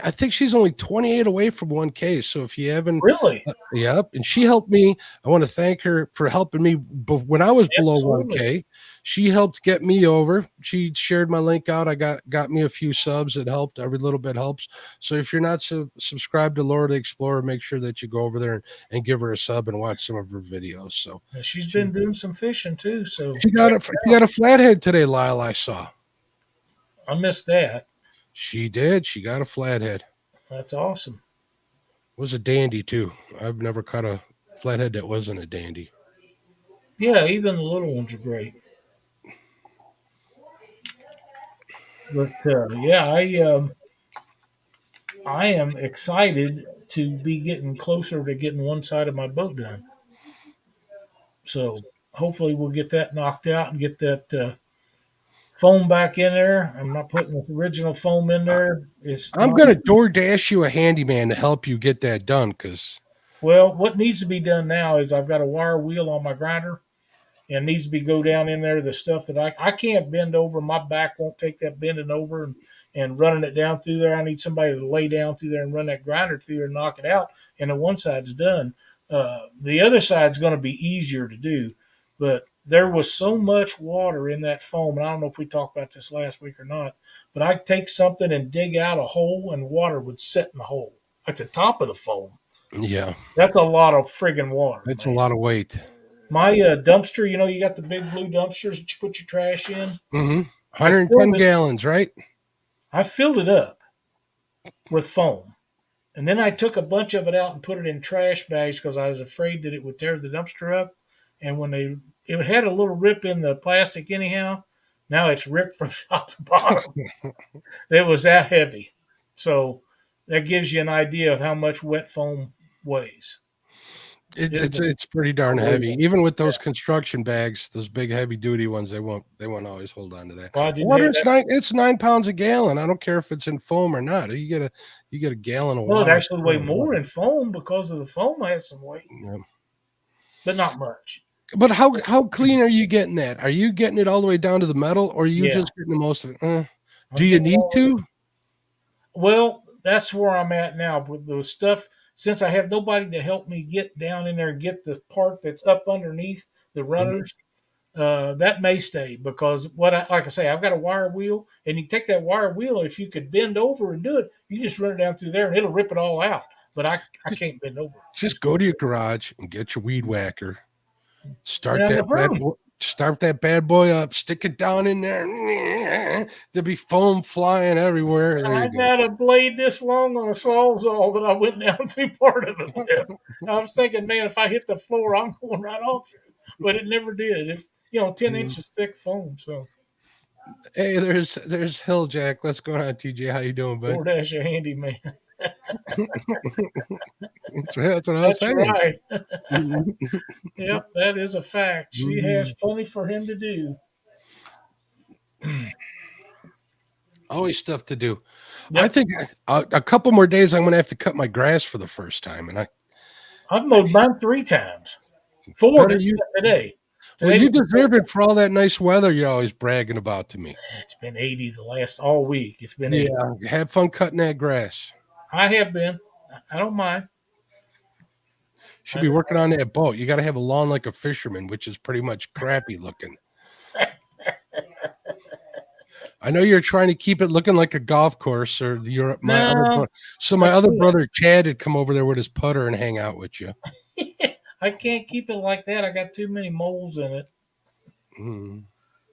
I think she's only 28 away from 1K. So if you haven't, Really? yep. And she helped me. I want to thank her for helping me. But when I was below Absolutely. 1K, she helped get me over. She shared my link out. I got me a few subs. It helped. Every little bit helps. So if you're not subscribed to Laura the Explorer, make sure that you go over there and give her a sub and watch some of her videos. So And she's she, been doing some fishing too, so she got check a it she out. got a flathead today, Lyle. I saw. I missed that. She did. She got a flathead. That's awesome. Was a dandy too. I've never caught a flathead that wasn't a dandy. Yeah, even the little ones are great. But yeah, I am excited to be getting closer to getting one side of my boat done. So hopefully we'll get that knocked out and get that foam back in there. I'm not putting the original foam in I- there. It's I'm my gonna door dash you a handyman to help you get that done. Cause well, what needs to be done now is I've got a wire wheel on my grinder and needs to be go down in there. The stuff that I can't bend over, my back won't take that bending over and running it down through there. I need somebody to lay down through there and run that grinder through there and knock it out. And the one side's done. The other side's going to be easier to do, but there was so much water in that foam, and I don't know if we talked about this last week or not. But I'd take something and dig out a hole, and water would sit in the hole at the top of the foam. yeah, That's a lot of friggin' water, it's a man. lot of weight. My dumpster, you got the big blue dumpsters that you put your trash in. Mm-hmm. I 110 filled it. gallons, right? I filled it up with foam, and then I took a bunch of it out and put it in trash bags because I was afraid that it would tear the dumpster up. And when it had a little rip in the plastic anyhow. Now it's ripped from top to bottom. It was that heavy, so that gives you an idea of how much wet foam weighs. It, It it's was it's pretty darn a weight. heavy. Even with Yeah. those construction bags, those big heavy duty ones, they won't always hold on to that. Well, I didn't have Water's that. nine it's 9 pounds a gallon. I don't care if it's in foam or not. You get a gallon of Well, it water. actually weighed more in foam because of the foam has some weight, Yeah. but not much. But how clean are you getting that? Are you getting it all the way down to the metal, or are you Yeah, just getting the most of it? Do I'm you getting need all. to? Well, that's where I'm at now with the stuff. Since I have nobody to help me get down in there and get the part that's up underneath the Mhm. runners, that may stay because like I say, I've got a wire wheel, and you take that wire wheel. If you could bend over and do it, you just run it down through there, and it'll rip it all out. But I Just, can't bend over. just go to your garage and get your weed whacker. Start Yeah, the that bad broom. boy. Start that bad boy up. Stick it down in there. There'll be foam flying everywhere. There I you go. got a blade this long on a sawzall that I went down through part of it with. I was thinking, man, if I hit the floor, I'm going right off it. But it never did. 10 Mm. inches thick foam. So Hey, there's Hill Jack. What's going on, TJ? How you doing, bud? DoorDash a handyman. That's what I was That's saying. right. Yep, that is a fact. She has Mhm. plenty for him to do. Always stuff to do. I Yep. think a couple more days I'm going to have to cut my grass for the first time, and I I've mowed mine 3 times. Four better you. today. Well, Today you was the fourth deserve it for all that nice weather you're always bragging about to me. time. It's been 80 the last all week. It's been 80. Yeah, have fun cutting that grass. I have been. I don't mind. Should be working on that boat. You got to have a lawn like a fisherman, which is pretty much crappy looking. I know you're trying to keep it looking like a golf course, or my other No, brother. So I my other can't. brother Chad had come over there with his putter and hang out with you. I can't keep it like that. I got too many moles in it. Mm.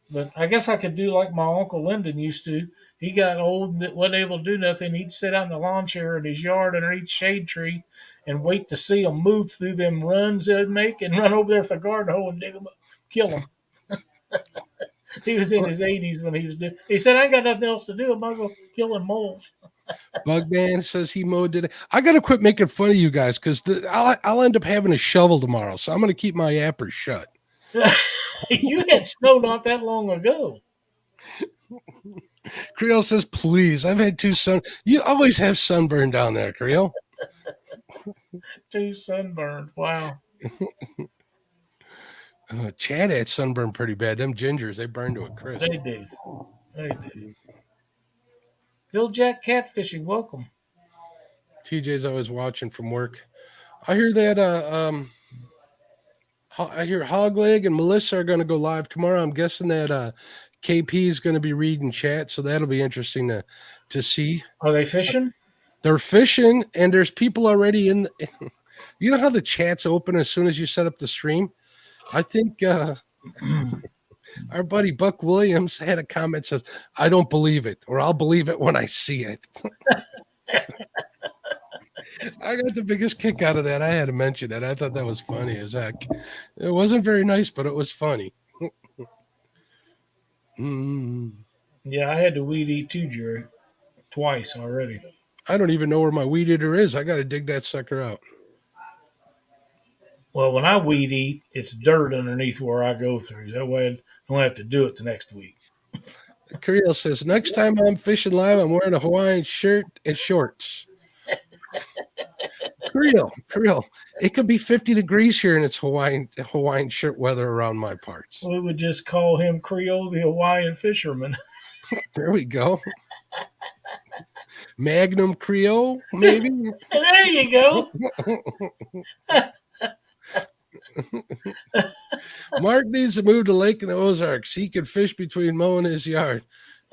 But I guess I could do like my Uncle Lyndon used to. He got old and wasn't able to do nothing. He'd sit out in the lawn chair in his yard underneath shade tree and wait to see them move through them runs they'd make and run over there with a garden hole and dig them up, kill them. He was in his 80s when he was doing. He said, "I ain't got nothing else to do. I might as well killing moles." Bugman says he mowed it. I got to quit making fun of you guys because I'll end up having a shovel tomorrow. So I'm going to keep my yappers shut. You had snow not that long ago. Creole says, please. I've had two sun. You always have sunburn down there, Creole. 2 sunburned. Wow. Chad had sunburn pretty bad. Them gingers, they burned to a crisp. They do. They do. Bill Jack Catfishing, welcome. TJ's always watching from work. I hear that I hear Hogleg and Melissa are going to go live tomorrow. I'm guessing that KP is going to be reading chat, so that'll be interesting to see. Are they fishing? They're fishing, and there's people already in. You know how the chat's open as soon as you set up the stream? I think our buddy Buck Williams had a comment says, "I don't believe it, or I'll believe it when I see it." I got the biggest kick out of that. I had to mention that. I thought that was funny as heck. It wasn't very nice, but it was funny. Yeah, I had to weed eat too, Jerry. Twice already. I don't even know where my weed eater is. I got to dig that sucker out. Well, when I weed eat, it's dirt underneath where I go through. That way I don't have to do it the next week. Creel says, next time I'm fishing live, I'm wearing a Hawaiian shirt and shorts. Creel, it could be 50 degrees here and it's Hawaiian shirt weather around my parts. We would just call him Creole the Hawaiian fisherman. There we go. Magnum Creole, maybe? There you go. Mark needs to move to Lake in the Ozarks. He can fish between mowing his yard.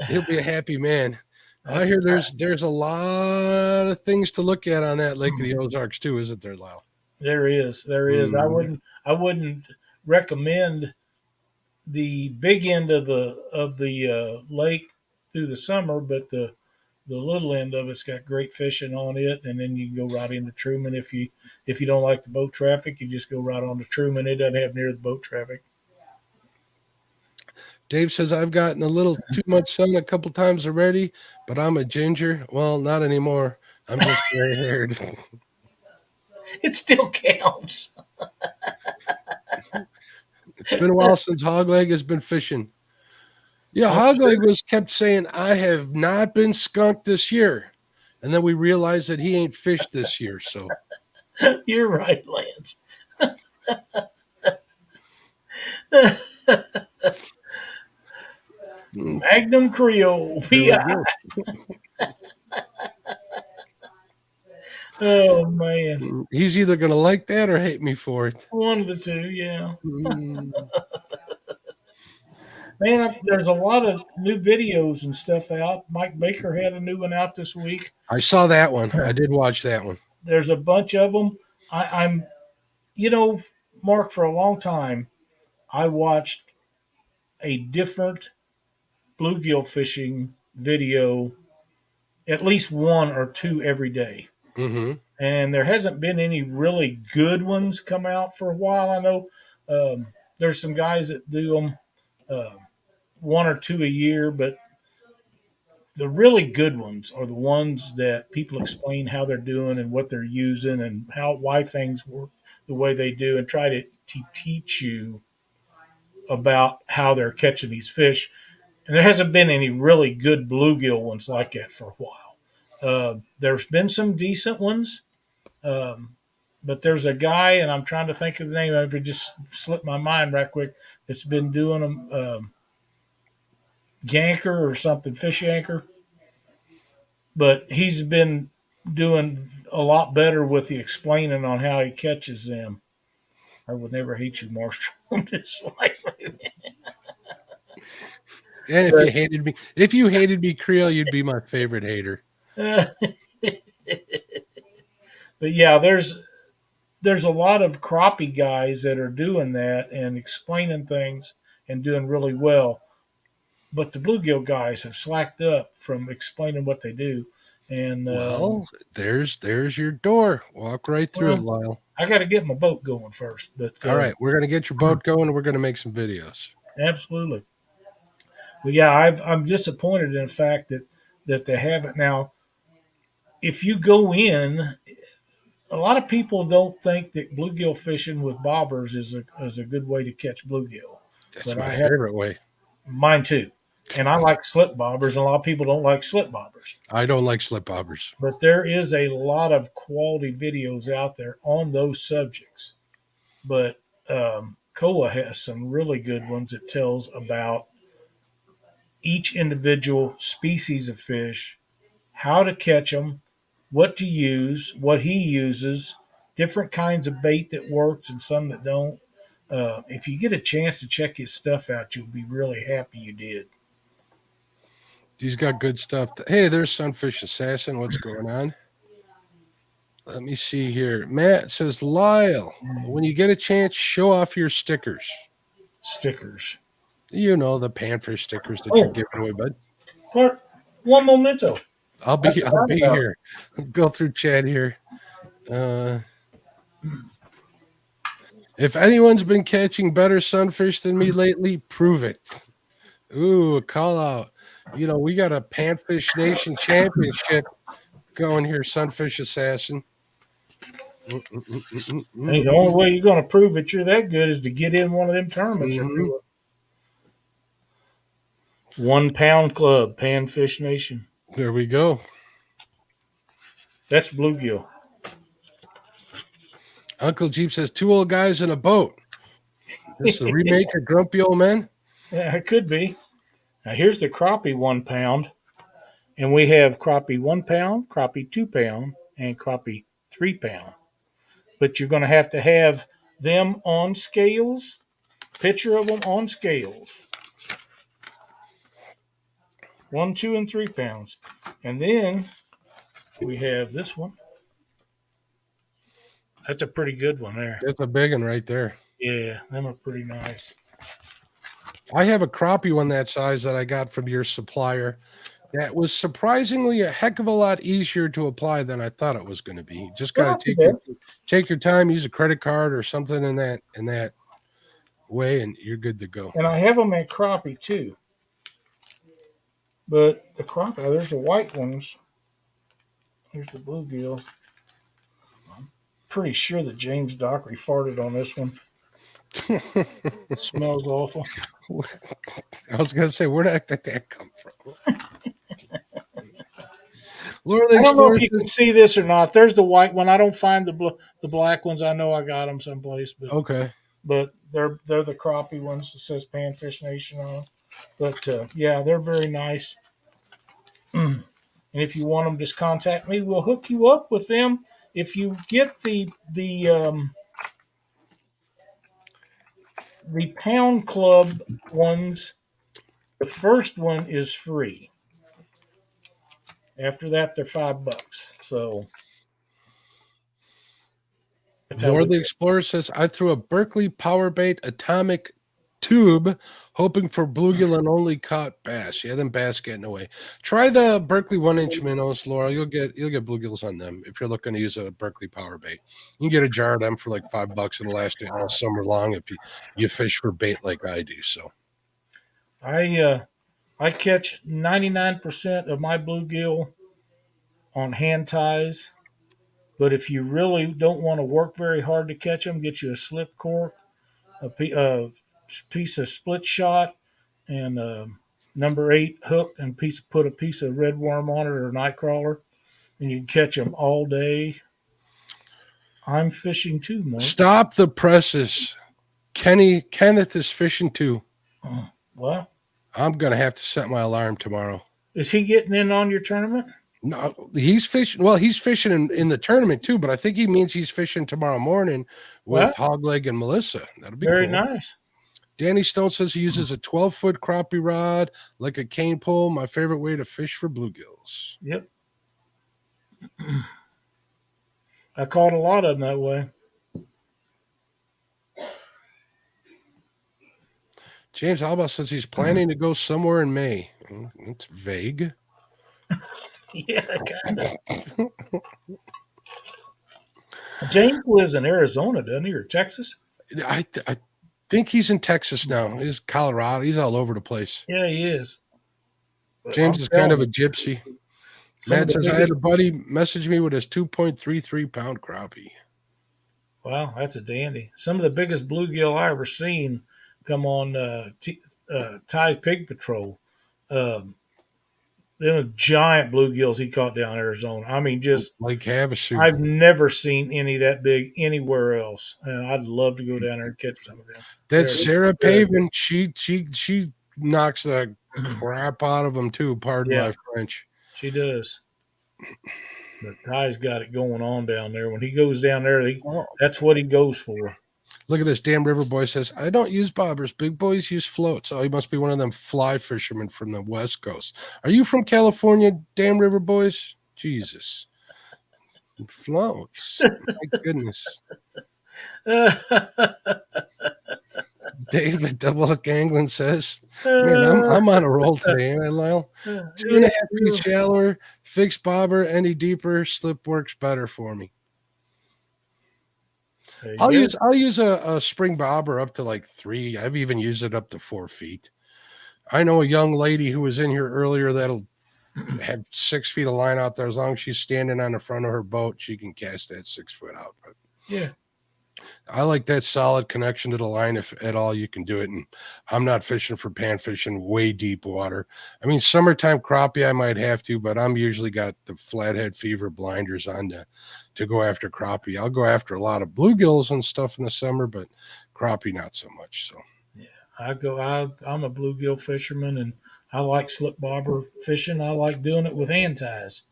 He'll be a happy man. I hear there's a lot of things to look at on that Lake of the Ozarks too, isn't there, Lyle? There is. I wouldn't recommend the big end of the lake through the summer, but the little end of it's got great fishing on it, and then you can go right into Truman if you don't like the boat traffic. You just go right on to Truman. It doesn't have near the boat traffic. Dave says, I've gotten a little too much sun a couple times already, but I'm a ginger. Well, not anymore. I'm just gray haired. It still counts. It's been a while since Hogleg has been fishing. Yeah, Hogleg was kept saying, I have not been skunked this year. And then we realized that he ain't fished this year. So You're right, Lance. Magnum Creole. Oh man, he's either going to like that or hate me for it. One of the two, yeah. Man, there's a lot of new videos and stuff out. Mike Baker had a new one out this week. I saw that one. I did watch that one. There's a bunch of them. I'm, Mark, for a long time, I watched a different bluegill fishing video, at least one or two every day. Mm-hmm. And there hasn't been any really good ones come out for a while. I know there's some guys that do them one or two a year, but the really good ones are the ones that people explain how they're doing and what they're using and why things work the way they do, and try to teach you about how they're catching these fish. And there hasn't been any really good bluegill ones like that for a while. There's been some decent ones. But there's a guy, and I'm trying to think of the name of it, just slipped my mind right quick, that's been doing them, Ganker or something, Fish Anchor. But he's been doing a lot better with the explaining on how he catches them. I would never hate you, Marstrom. Just like, And but, if you hated me, Creel, you'd be my favorite hater. uh, but yeah, there's a lot of crappie guys that are doing that and explaining things and doing really well. But the bluegill guys have slacked up from explaining what they do. And Well, there's your door. Walk right through it, well, Lyle. I got to get my boat going first. But All right, we're gonna get your boat going, and we're gonna make some videos. absolutely. But yeah, I'm disappointed in the fact that they haven't now. If you go in, a lot of people don't think that bluegill fishing with bobbers is a good way to catch bluegill. That's But my I have favorite way. mine too, and I like slip bobbers. And a lot of people don't like slip bobbers. I don't like slip bobbers. But there is a lot of quality videos out there on those subjects. But Koa has some really good ones that tells about each individual species of fish, how to catch them, what to use, what he uses, different kinds of bait that works and some that don't. If you get a chance to check his stuff out, you'll be really happy you did. He's got good stuff. Hey, there's Sunfish Assassin. What's going on? Let me see here. Matt says, Lyle, when you get a chance, show off your stickers. Stickers. You know, the panfish stickers that you're Oh, giving away, bud. part one memento. I I'll forgot be about here. Go through chat here. Uh, if anyone's been catching better sunfish than me lately, prove it. Ooh, a call out. You know, we got a Panfish Nation championship going here, Sunfish Assassin. I think the only way you're going to prove that you're that good is to get in one of them tournaments or Mm-hmm. do a 1 pound club, Panfish Nation. There we go. That's bluegill. Uncle Jeep says, two old guys in a boat. This is the remake of Grumpy Old Men. Yeah, it could be. Now here's the crappie 1 pound, and we have crappie 1 pound, crappie 2 pound, and crappie 3 pound. But you're going to have them on scales. Picture of them on scales. 1, 2, and 3 pounds, and then we have this one. That's a pretty good one there. That's a big one right there. Yeah, them are pretty nice. I have a crappie one that size that I got from your supplier. That was surprisingly a heck of a lot easier to apply than I thought it was going to be. You just got to take your time, use a credit card or something in that way, and you're good to go. And I have them at crappie too. But the crappie, there's the white ones. Here's the bluegill. I'm pretty sure that James Dockery farted on this one. It smells awful. I was going to say, where the heck did that come from? Lord I don't know if you can see this or not. There's the white one. I don't find the black ones. I know I got them someplace, but okay. But they're the crappie ones. It says Panfish Nation on them. But yeah, they're very nice. And if you want them, just contact me. We'll hook you up with them. If you get the Pound Club ones, the first one is free. After that, they're $5. So Lord the Explorer says, I threw a Berkeley power bait atomic tube hoping for bluegill and only caught bass. Yeah, them bass getting away. Try the Berkeley 1-inch minnows, Laura. You'll get bluegills on them if you're looking to use a Berkeley power bait. You can get a jar of them for like $5. It'll last you all summer long if you fish for bait like I do. So I catch 99% of my bluegill on hand ties. But if you really don't want to work very hard to catch them, get you a slip cork, a piece of split shot, and number 8 hook, and put a piece of red worm on it or a night crawler, and you can catch them all day. I'm fishing too, Mark. Stop the presses. Kenneth is fishing too. Well, I'm gonna have to set my alarm tomorrow. is he getting in on your tournament? No, he's fishing. Well, he's fishing in the tournament too, but I think he means he's fishing tomorrow morning Well, with Hogleg and Melissa. That'll be very cool. nice. Danny Stone says he uses a 12-foot crappie rod like a cane pole. My favorite way to fish for bluegills. Yep. I caught a lot of them that way. James Alba says he's planning to go somewhere in May. It's vague. Yeah, kind of. James lives in Arizona, doesn't he, or Texas? I think he's in Texas now. He's Colorado. He's all over the place. Yeah, he is. But I'm James is kind telling of a you, gypsy. some of Matt the says I had biggest. a buddy message me with his 2.33-pound crappie. Wow, that's a dandy. Some of the biggest bluegill I ever seen come on Ty's Pig Patrol. Um, them giant bluegills he caught down in Arizona. I mean, just Like Havasu. I've never seen any that big anywhere else. And I'd love to go down there and catch some of them. That's They're Sarah good. Pavin. She knocks the crap out of them too. Pardon Yeah, my French. she does. But Ty's got it going on down there. When he goes down there, Oh, that's what he goes for. look at this. Damn River Boy says, I don't use bobbers. Big boys use floats. Oh, he must be one of them fly fishermen from the West Coast. Are you from California, Damn River Boys? Jesus. Floats. My goodness. David Double Hook Angling says, man, I'm on a roll today, ain't I, Lyle? 2.5 feet shallower, fixed bobber, any deeper, slip works better for me. I'll use a spring bobber up to like 3. I've even used it up to 4 feet. I know a young lady who was in here earlier that'll have 6 feet of line out there. As long as she's standing on the front of her boat, she can cast that 6 foot out. But Yeah. I like that solid connection to the line if at all you can do it. And I'm not fishing for pan fishing way deep water. I mean, summertime crappie, I might have to, but I'm usually got the flathead fever blinders on to go after crappie. I'll go after a lot of bluegills and stuff in the summer, but crappie, not so much. So I'm a bluegill fisherman, and I like slip bobber fishing. I like doing it with hand ties.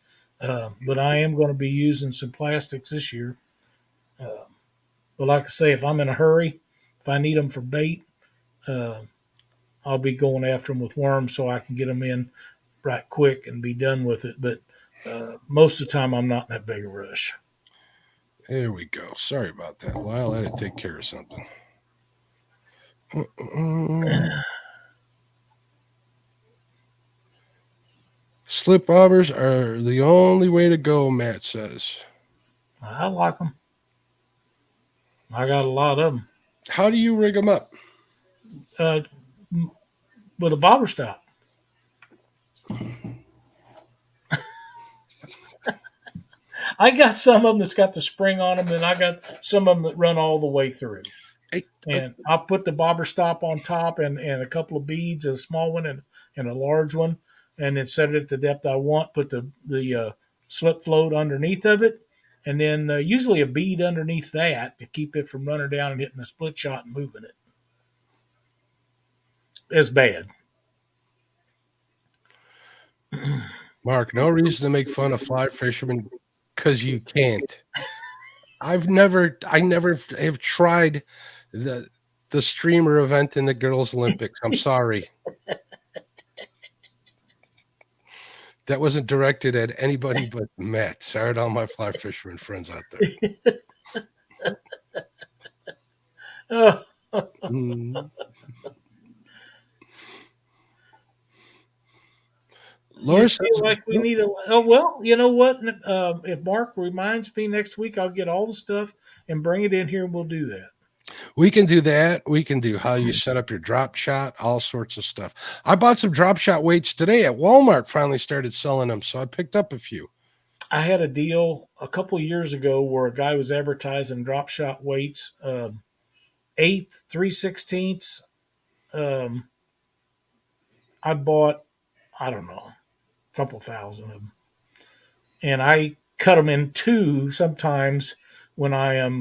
But I am going to be using some plastics this year. But like I say, if I'm in a hurry, if I need them for bait, uh, I'll be going after them with worms so I can get them in right quick and be done with it. But most of the time, I'm not in that big a rush. there we go. Sorry about that, Lyle. I had to take care of something. Slip bobbers are the only way to go, Matt says. I like them. I got a lot of them. How do you rig them up? Uh, with a bobber stop. I got some of them that's got the spring on them, and I got some of them that run all the way through. Hey, And I'll put the bobber stop on top and a couple of beads, a small one and a large one, and then set it at the depth I want. Put the slip float underneath of it, and then usually a bead underneath that to keep it from running down and hitting the split shot and moving it. It's bad. Mark, no reason to make fun of fly fishermen because you can't. I never have tried the streamer event in the girls' Olympics. I'm sorry. That wasn't directed at anybody but Matt. Sorry to all my fly fisherman friends out there. Mm. You Laura feel says, like we need a oh well, you know what? If Mark reminds me next week, I'll get all the stuff and bring it in here, and we'll do that. we can do that. We can do how you set up your drop shot, all sorts of stuff. I bought some drop shot weights today at Walmart, finally started selling them. So I picked up a few. I had a deal a couple of years ago where a guy was advertising drop shot weights, eighth, 3/16. Um, I bought, I don't know, a couple thousand of them, and I cut them in two sometimes when I am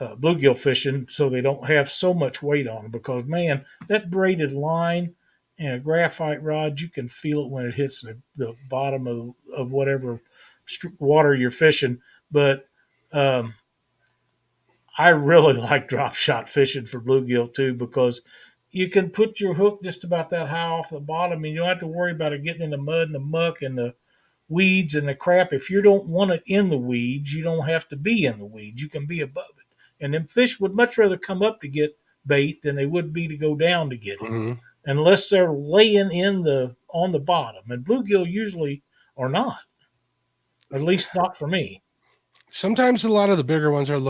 bluegill fishing, so they don't have so much weight on them. Because man, that braided line And a graphite rod, you can feel it when it hits the bottom of whatever water you're fishing. But um, I really like drop shot fishing for bluegill too, because you can put your hook just about that high off the bottom, and you don't have to worry about it getting in the mud and the muck and the weeds and the crap. If you don't want it in the weeds, you don't have to be in the weeds. You can be above it. And them fish would much rather come up to get bait than they would be to go down to get him, Mhm. unless they're laying in the on the bottom. And bluegill usually are not, at least not for me. Sometimes a lot of the bigger ones are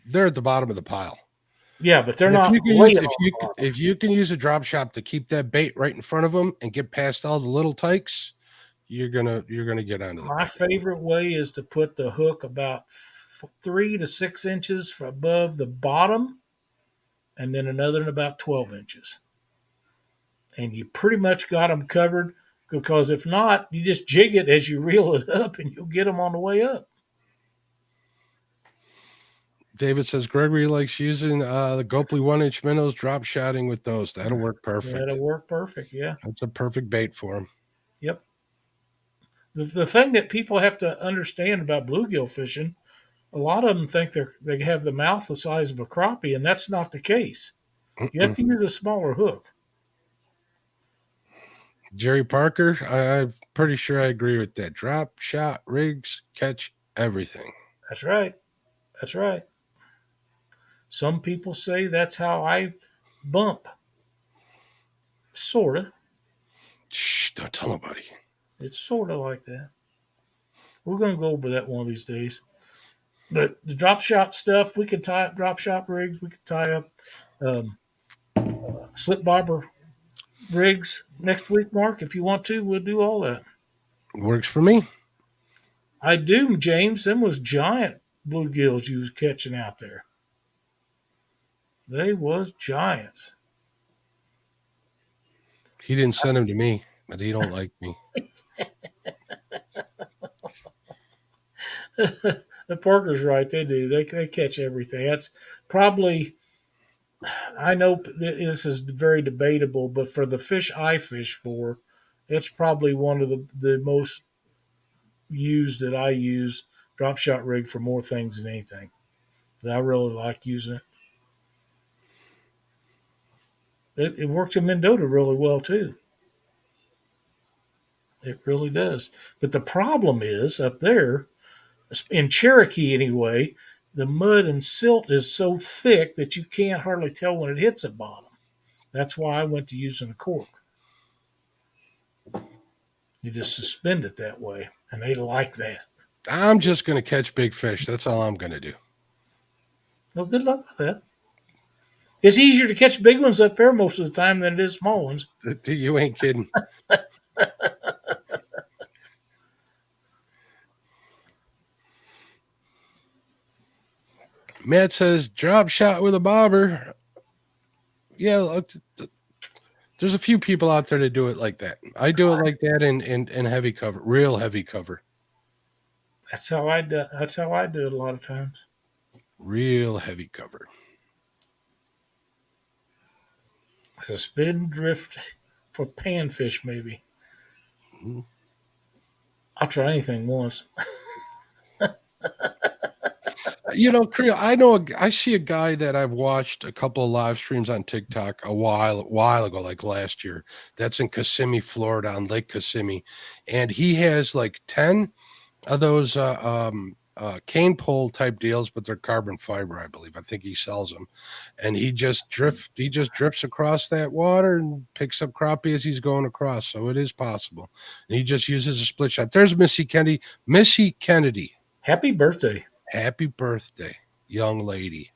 they're at the bottom of the pile. Yeah, but they're And not laying if on you the bottom. if you can use a drop shot to keep that bait right in front of them and get past all the little tykes, you're gonna get onto the My big favorite way is to put the hook about 3 to 6 inches above the bottom, and then another in about 12 inches. And you pretty much got them covered, because if not, you just jig it as you reel it up and you'll get them on the way up. David says Gregory likes using the Gopley 1-inch minnows, drop shotting with those. That'll work That'll perfect. work perfect. Yeah. That's a perfect bait for him. Yep. The thing that people have to understand about bluegill fishing, a lot of them think they have the mouth the size of a crappie, and that's not the case. You have Mm-mm. to use a smaller hook. Jerry Parker, I'm pretty sure I agree with that. Drop shot rigs catch everything. That's right. That's right. Some people say that's how I bump. Sorta. Shh, don't tell nobody. It's sorta like that. We're gonna go over that one of these days. But the drop shot stuff, we can tie up drop shot rigs. We can tie up um, slip bobber rigs next week, Mark. If you want to, we'll do all that. Works for me. I do, James. Them was giant bluegills you was catching out there. They was giants. He didn't send him to me, but he don't like me. The Parker's right. They do. They catch everything. That's probably. I know this is very debatable, but for the fish I fish for, it's probably one of the most used that I use drop shot rig for more things than anything. I really like using it. It works in Mendota really well too. It really does. But the problem is up there in Cherokee anyway, the mud and silt is so thick that you can't hardly tell when it hits the bottom. That's why I went to using a cork. You just suspend it that way, and they like that. I'm just going to catch big fish. That's all I'm going to do. Well, good luck with that. It's easier to catch big ones up there most of the time than it is small ones. You ain't kidding. Matt says drop shot with a bobber. Yeah, look, there's a few people out there that do it like that. I do it like that in heavy cover, real heavy cover. That's how I do. That's how I do it a lot of times. Real heavy cover. Suspend drift for panfish, maybe. Mhm. I'll try anything once. Creel, I see a guy that I've watched a couple of live streams on TikTok a while ago, like last year. That's in Kissimmee, Florida, on Lake Kissimmee, and he has like 10 of those cane pole type deals, but they're carbon fiber, I believe. I think he sells them, and he just drifts across that water and picks up crappie as he's going across. So it is possible, and he just uses a split shot. There's Missy Kennedy. Missy Kennedy. Happy birthday. Happy birthday, young lady.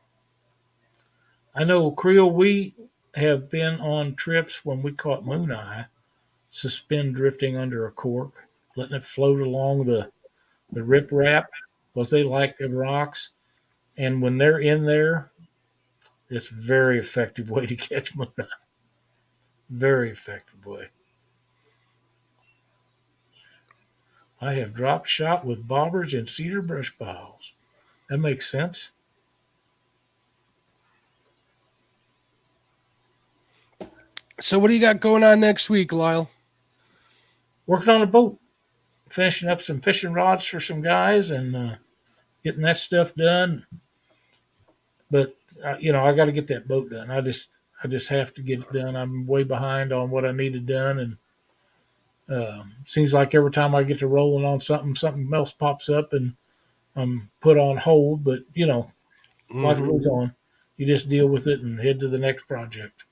I know, Creel, we have been on trips when we caught moon eye, suspend drifting under a cork, letting it float along the riprap because they like the rocks. And when they're in there, it's a very effective way to catch moon eye. Very effective way. I have drop shot with bobbers in cedar brush piles. That makes sense. So what do you got going on next week, Lyle? Working on a boat, finishing up some fishing rods for some guys, and getting that stuff done. But I got to get that boat done. I just have to get it done. I'm way behind on what I needed done, and seems like every time I get to rolling on something, something else pops up, and I'm put on hold. But life Hmm. goes on. You just deal with it and head to the next project.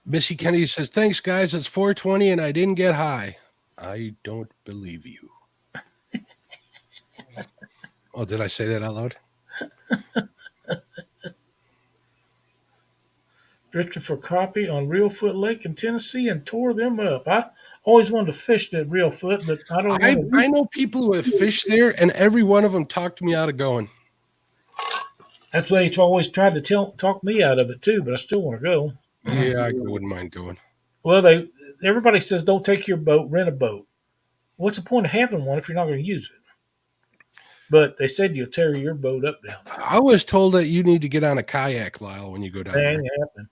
Missy Kennedy says, "Thanks, guys. It's 4:20 and I didn't get high." I don't believe you. Oh, did I say that out loud? Drifted for crappie on Reelfoot Lake in Tennessee and tore them up. I always wanted to fish that Reelfoot, but I don't want I to. know people who have fished there, and every one of them talked me out of going. That's why they've always tried to talk me out of it too, but I still want to go. Yeah, I wouldn't mind going. Well, everybody says don't take your boat, rent a boat. What's the point of having one if you're not going to use it? But they said you'll tear your boat up down there. I was told that you need to get on a kayak, Lyle, when you go That down there. ain't happening.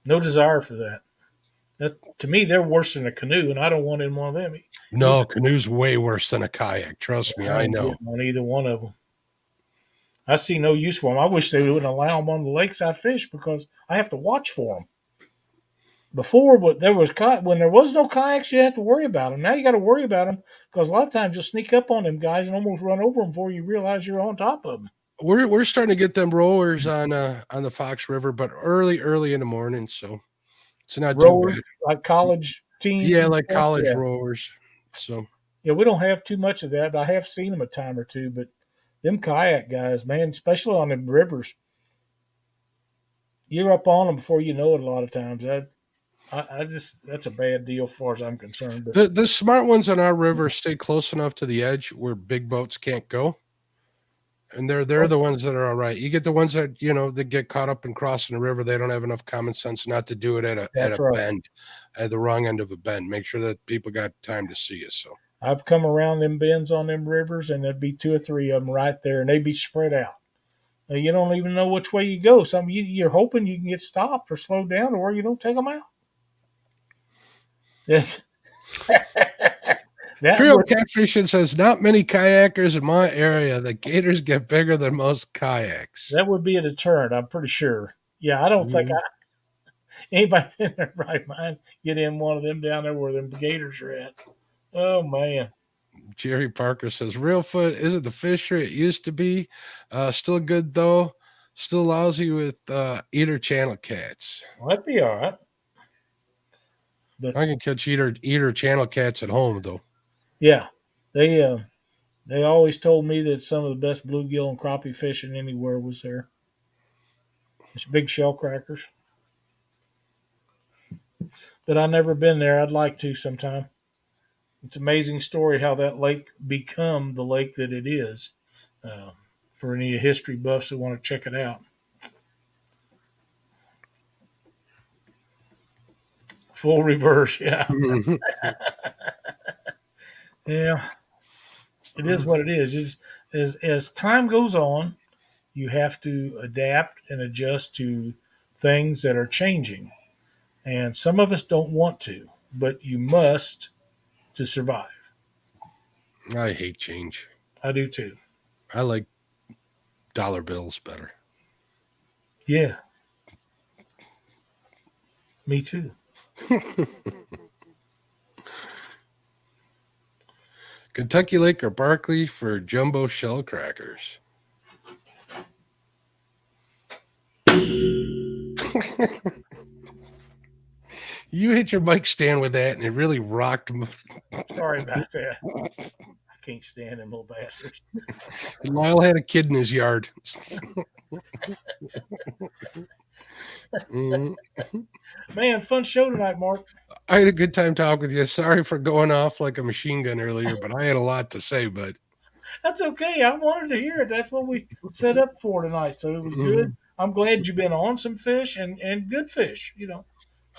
No desire for that. To me, they're worse than a canoe, and I don't want in one of them. No, canoe's way worse than a kayak. Trust me, I I ain't know. getting on either one of them. I see no use for them. I wish they wouldn't allow them on the lakes I fish because I have to watch for them. Before, but when there was no kayaks, you had to worry about them. Now you got to worry about them because a lot of times you'll sneak up on them guys and almost run over them before you realize you're on top of them. We're starting to get them rowers on the Fox River, but early in the morning, so it's not too Rowers bad. like college teams Yeah, and like stuff. college Yeah, rowers. So yeah. We don't have too much of that, but I have seen them a time or two. But them kayak guys, man, especially on them rivers, you're up on them before you know it. A lot of times, I just that's a bad deal as far as I'm concerned. But the smart ones on our river stay close enough to the edge where big boats can't go. And they're the ones that are all right. You get the ones that that get caught up in crossing the river. They don't have enough common sense not to do it at that's a right. bend, at the wrong end of a bend. Make sure that people got time to see you. So I've come around them bends on them rivers, and there'd be two or three of them right there, and they'd be spread out. You don't even know which way you go. You're hoping you can get stopped or slowed down, or you don't take them out. That's that Trio would Catfishing says not many kayakers in my area. The gators get bigger than most kayaks. that would be a deterrent. I'm pretty sure. Yeah, I don't think Mhm. anybody in their right mind get in one of them down there where them gators are at. Oh man, Jerry Parker says Reelfoot isn't the fisher it used to be. Still good though. Still lousy with eater channel cats. well, that'd be all right. But I can catch eater channel cats at home though. yeah, they uh, they always told me that some of the best bluegill and crappie fishing anywhere was there. It's big shell crackers. But I've never been there. I'd like to sometime. It's an amazing story how that lake become the lake that it is. Uh, for any history buffs that want to check it out, full reverse. Yeah, Mhm. yeah. It is what it is. As time goes on, you have to adapt and adjust to things that are changing, and some of us don't want to, but you must to survive. I hate change. I do too. I like dollar bills better. Yeah, me too. Kentucky Lake or Barkley for jumbo shell crackers. You hit your mic stand with that, and it really rocked. Sorry about that. I can't stand them little bastards. Lyle had a kid in his yard. Mhm. Man, fun show tonight, Mark. I had a good time talking with you. Sorry for going off like a machine gun earlier, but I had a lot to say. But That's okay. I wanted to hear it. That's what we set up for tonight. So it was good. mhm. I'm glad you've been on some fish and good fish.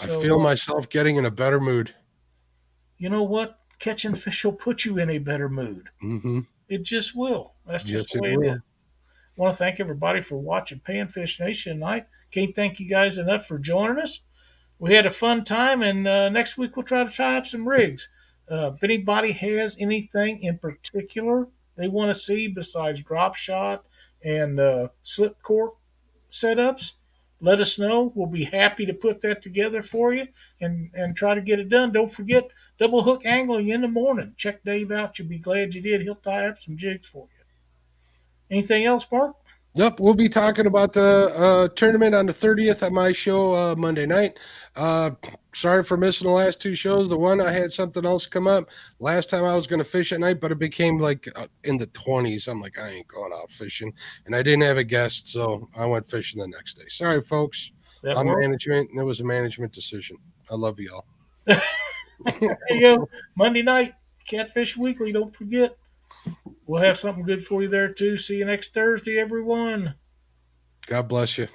I feel So myself getting in a better mood. you know what? Catching fish will put you in a better mood. Hmm. It just will. That's just Yes, the it way it is. will. I want to thank everybody for watching Panfish Nation tonight. Can't thank you guys enough for joining us. We had a fun time, and next week we'll try to tie up some rigs. If anybody has anything in particular they want to see besides drop shot and slip cork setups, let us know. We'll be happy to put that together for you and try to get it done. Don't forget double hook angling in the morning. Check Dave out. You'll be glad you did. He'll tie up some jigs for you. Anything else, Mark? Yep, we'll be talking about the tournament on the 30th at my show Monday night. Sorry for missing the last two shows. The one I had something else come up. Last time I was going to fish at night, but it became like in the 20s. I'm like, I ain't going out fishing. And I didn't have a guest, so I went fishing the next day. Sorry, folks. That I'm work? management, and it was a management decision. I love you all. There you go. Monday night, Catfish Weekly. Don't forget. We'll have something good for you there, too. See you next Thursday, everyone. God bless you.